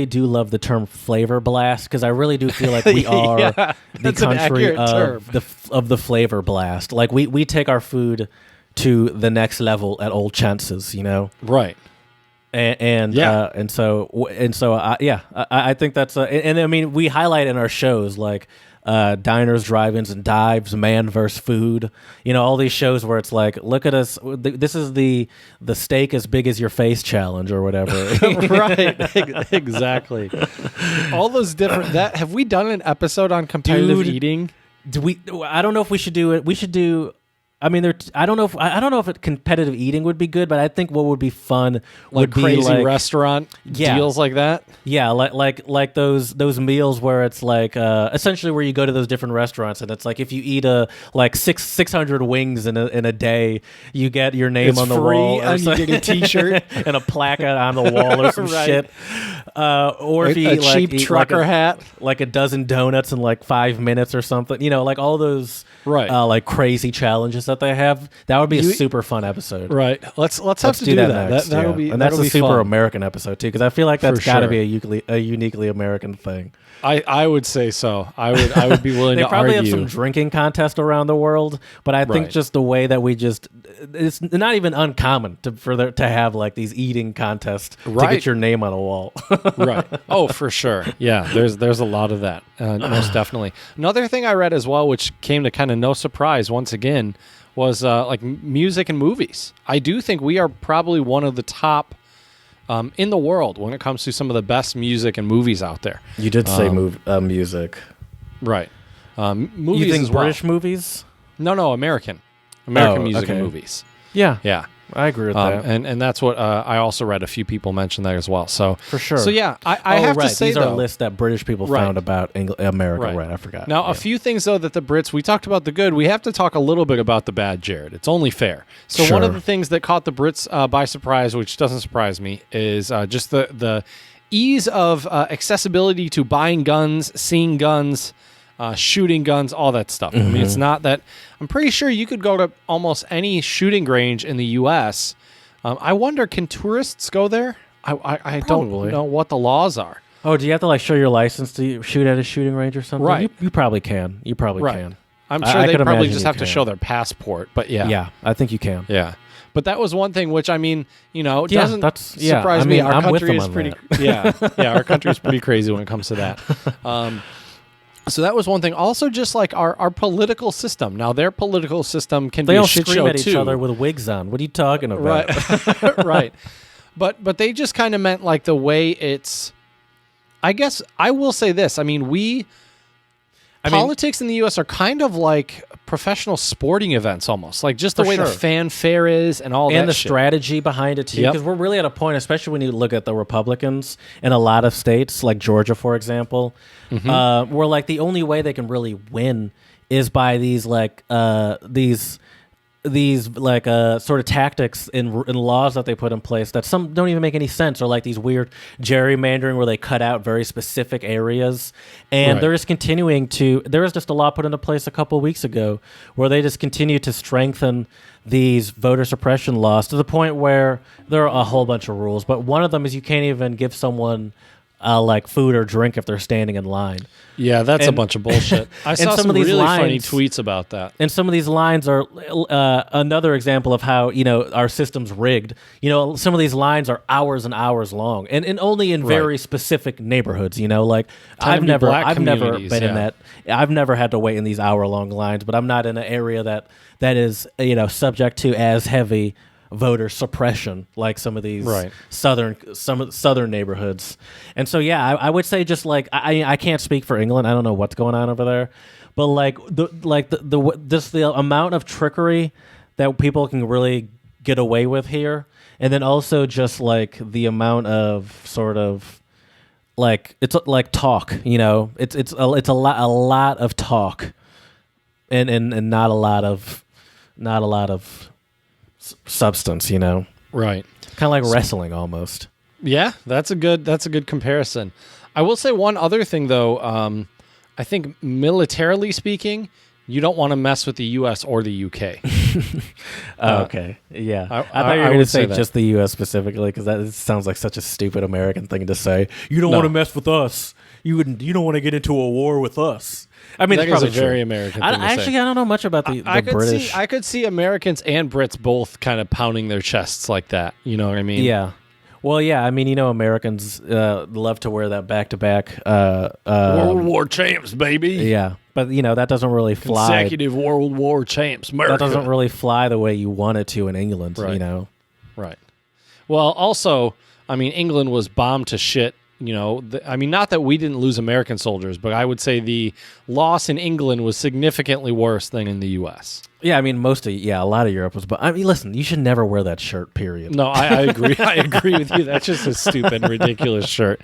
do love the term flavor blast, because I really do feel like we are Yeah, the that's an country accurate term. of the flavor blast. Like we take our food to the next level at all chances, Right. I think that's and I mean we highlight in our shows like diners, drive-ins, and dives, man versus food. All these shows where it's like, look at us. This is the steak as big as your face challenge or whatever. Right, exactly. All those different. Have we done an episode on competitive eating? I don't know if we should do it. We should do. I mean, I don't know if competitive eating would be good, but I think what would be fun would be crazy restaurant deals like that. Yeah, like those meals where it's like essentially where you go to those different restaurants and it's like if you eat 600 wings in a day, you get your name on the wall, and you get a T-shirt and a plaque on the wall or some shit. Or if you a eat cheap trucker hat, like a dozen donuts in like 5 minutes or something. Like all those like crazy challenges that they have. That would be a super fun episode. Right. Let's have to do that. That'll be and that's that'll a be super fun. American episode too, because I feel like that's got to sure. be a uniquely American thing. I would say so. I would be willing They to probably argue. have some drinking contests around the world, but I think just the way that it's not even uncommon to have like these eating contests to get your name on a wall. Right. Oh, for sure. Yeah, there's a lot of that. Most definitely. Another thing I read as well, which came to kind of no surprise once again, was like music and movies. I do think we are probably one of the top in the world when it comes to some of the best music and movies out there. You did say music. Right. Movies You think as well. British movies? No, American music and movies. Yeah. Yeah. I agree with that. And that's what I also read a few people mention that as well. So for sure. So yeah, I have to say these though, are lists that British people found about America. Right, I forgot. Now a few things though that the Brits, we talked about the good. We have to talk a little bit about the bad, Jared. It's only fair. So one of the things that caught the Brits by surprise, which doesn't surprise me, is just the ease of accessibility to buying guns, seeing guns. Shooting guns, all that stuff. I mean, it's not that. I'm pretty sure you could go to almost any shooting range in the U.S. I wonder, can tourists go there? I don't know what the laws are. Oh, do you have to like show your license to shoot at a shooting range or something? Right. You probably can. You probably can. I'm sure they probably just have to show their passport, but yeah. Yeah, I think you can. Yeah. But that was one thing which, I mean, doesn't surprise me. Our I'm country with is them pretty on our country is pretty crazy when it comes to that. So that was one thing. Also, just like our political system. Now, their political system can be a shit show too. They all scream at each other with wigs on. What are you talking about? Right, right. But they just kind of meant like the way it's. I guess I will say this. I mean, politics in the U.S. are kind of like professional sporting events almost. Like just the way the fanfare is and all that and the shit. strategy behind it too. Because we're really at a point, especially when you look at the Republicans in a lot of states, like Georgia, for example, where like the only way they can really win is by these like sort of tactics and laws that they put in place that some don't even make any sense, or like these weird gerrymandering where they cut out very specific areas, and they're just continuing to. There was just a law put into place a couple of weeks ago where they just continue to strengthen these voter suppression laws to the point where there are a whole bunch of rules, but one of them is you can't even give someone like food or drink if they're standing in line. Yeah, that's a bunch of bullshit. I saw some of these really funny tweets about that. And some of these lines are another example of how, our system's rigged. Some of these lines are hours and hours long, and only in very specific neighborhoods. Like I've never been in that. I've never had to wait in these hour-long lines, but I'm not in an area that is subject to as heavy voter suppression like some of these southern neighborhoods. And so I would say just like I can't speak for England. I don't know what's going on over there, but the amount of trickery that people can really get away with here, and then also just like the amount of sort of like it's like talk, it's a lot of talk and not a lot of substance, Right. Kind of like wrestling almost. Yeah, that's a good comparison. I will say one other thing though. I think militarily speaking, you don't want to mess with the U.S. or the U.K. Okay, yeah. I thought you were going to say just the U.S. specifically, because that sounds like such a stupid American thing to say. You don't want to mess with us. You don't want to get into a war with us. I mean, that is a very American thing to say. Actually, I don't know much about the British. I could see Americans and Brits both kind of pounding their chests like that. You know what I mean? Yeah. Well, yeah, I mean, Americans love to wear that back-to-back. World War champs, baby. Yeah, but that doesn't really fly. Consecutive World War champs, America. That doesn't really fly the way you want it to in England. Right. Right. Well, also, I mean, England was bombed to shit. I mean, not that we didn't lose American soldiers, but I would say the loss in England was significantly worse than in the U.S. Yeah, I mean, a lot of Europe was. But I mean, listen, you should never wear that shirt. Period. No, I agree. I agree with you. That's just a stupid, ridiculous shirt.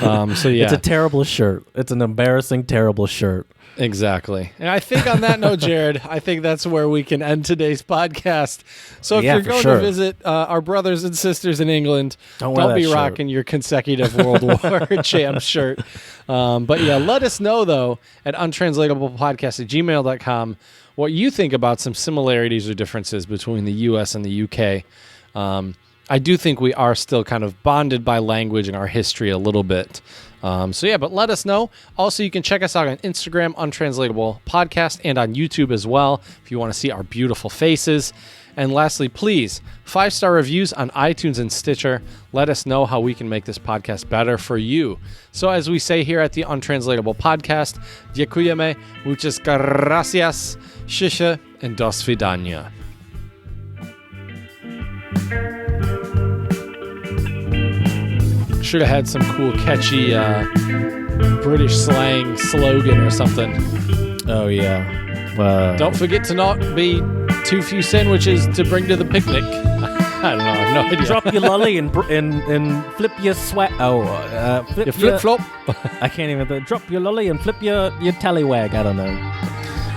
So yeah, it's a terrible shirt. It's an embarrassing, terrible shirt. Exactly. And I think on that note, Jared, I think that's where we can end today's podcast. So if you're going to visit our brothers and sisters in England, don't be rocking your consecutive World War champ shirt. But yeah, let us know, though, at untranslatablepodcast@gmail.com what you think about some similarities or differences between the U.S. and the U.K. I do think we are still kind of bonded by language and our history a little bit. But let us know. Also, you can check us out on Instagram, Untranslatable Podcast, and on YouTube as well if you want to see our beautiful faces. And lastly, please, 5-star reviews on iTunes and Stitcher. Let us know how we can make this podcast better for you. So as we say here at the Untranslatable Podcast, dziękujemy, muchas gracias, shisha, and do svidania. Should have had some cool, catchy British slang slogan or something. Oh, yeah. Don't forget to not be too few sandwiches to bring to the picnic. I don't know. I have no idea. Drop your lolly and flip your swag. Your flip-flop. I can't even. Drop your lolly and flip your tallywag. I don't know.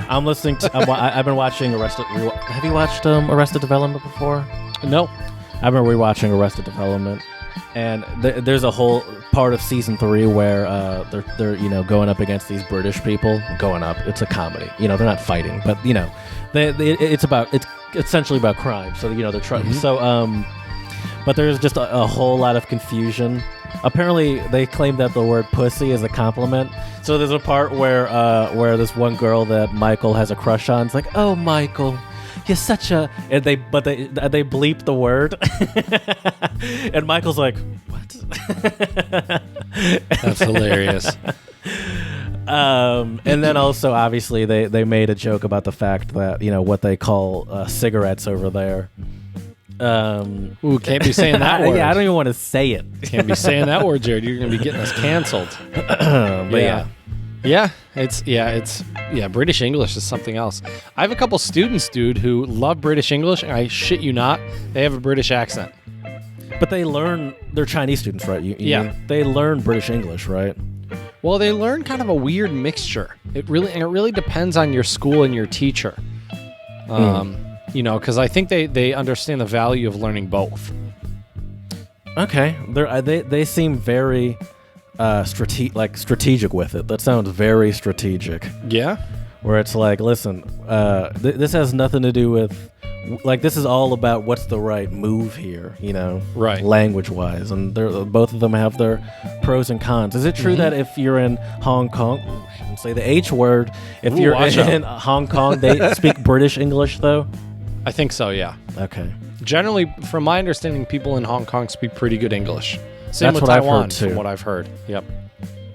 I'm listening to. I've been watching Arrested. Have you watched Arrested Development before? No. I've been rewatching Arrested Development. And there's a whole part of season 3 where they're going up against these British people. Going up, it's a comedy. They're not fighting, but it's essentially about crime. So they're trying. Mm-hmm. So but there's just a whole lot of confusion. Apparently, they claim that the word "pussy" is a compliment. So there's a part where this one girl that Michael has a crush on is like, "Oh, Michael, you're such a," and they bleep the word, and Michael's like, "What?" That's hilarious. And then also, obviously, they made a joke about the fact that what they call cigarettes over there. Ooh, can't be saying that word. Yeah, I don't even want to say it. Can't be saying that word, Jared. You're going to be getting us canceled. But yeah, it's British English is something else. I have a couple students, dude, who love British English, and I shit you not, they have a British accent. But they're Chinese students, right? They learn British English, right? Well, they learn kind of a weird mixture. It really depends on your school and your teacher. Because I think they understand the value of learning both. Okay, they seem very strategic with it. That sounds very strategic. Yeah, where it's like, listen, this has nothing to do with, like, this is all about what's the right move here, right? Language-wise, and both of them have their pros and cons. Is it true that if you're in Hong Kong, I shouldn't say the H word, if you're in Hong Kong, they speak British English though? I think so. Yeah. Okay. Generally, from my understanding, people in Hong Kong speak pretty good English. Same That's with what Taiwan, I've heard too. from what I've heard. Yep.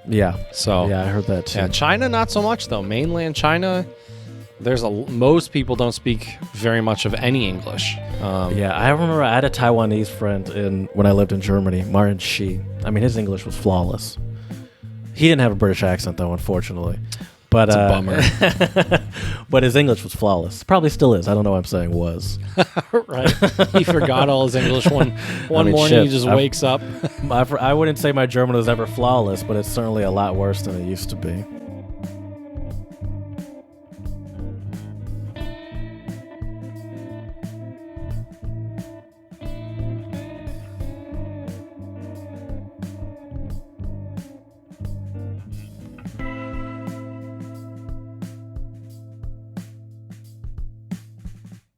Yeah. So. Yeah, I heard that too. Yeah, China, not so much though. Mainland China, most people don't speak very much of any English. Yeah, I remember I had a Taiwanese friend when I lived in Germany, Martin Shi. I mean, his English was flawless. He didn't have a British accent though, unfortunately. But it's a bummer. But his English was flawless. Probably still is. I don't know why I'm saying was. Right. He forgot all his English one morning. Shit. He just wakes up. I wouldn't say my German was ever flawless, but it's certainly a lot worse than it used to be.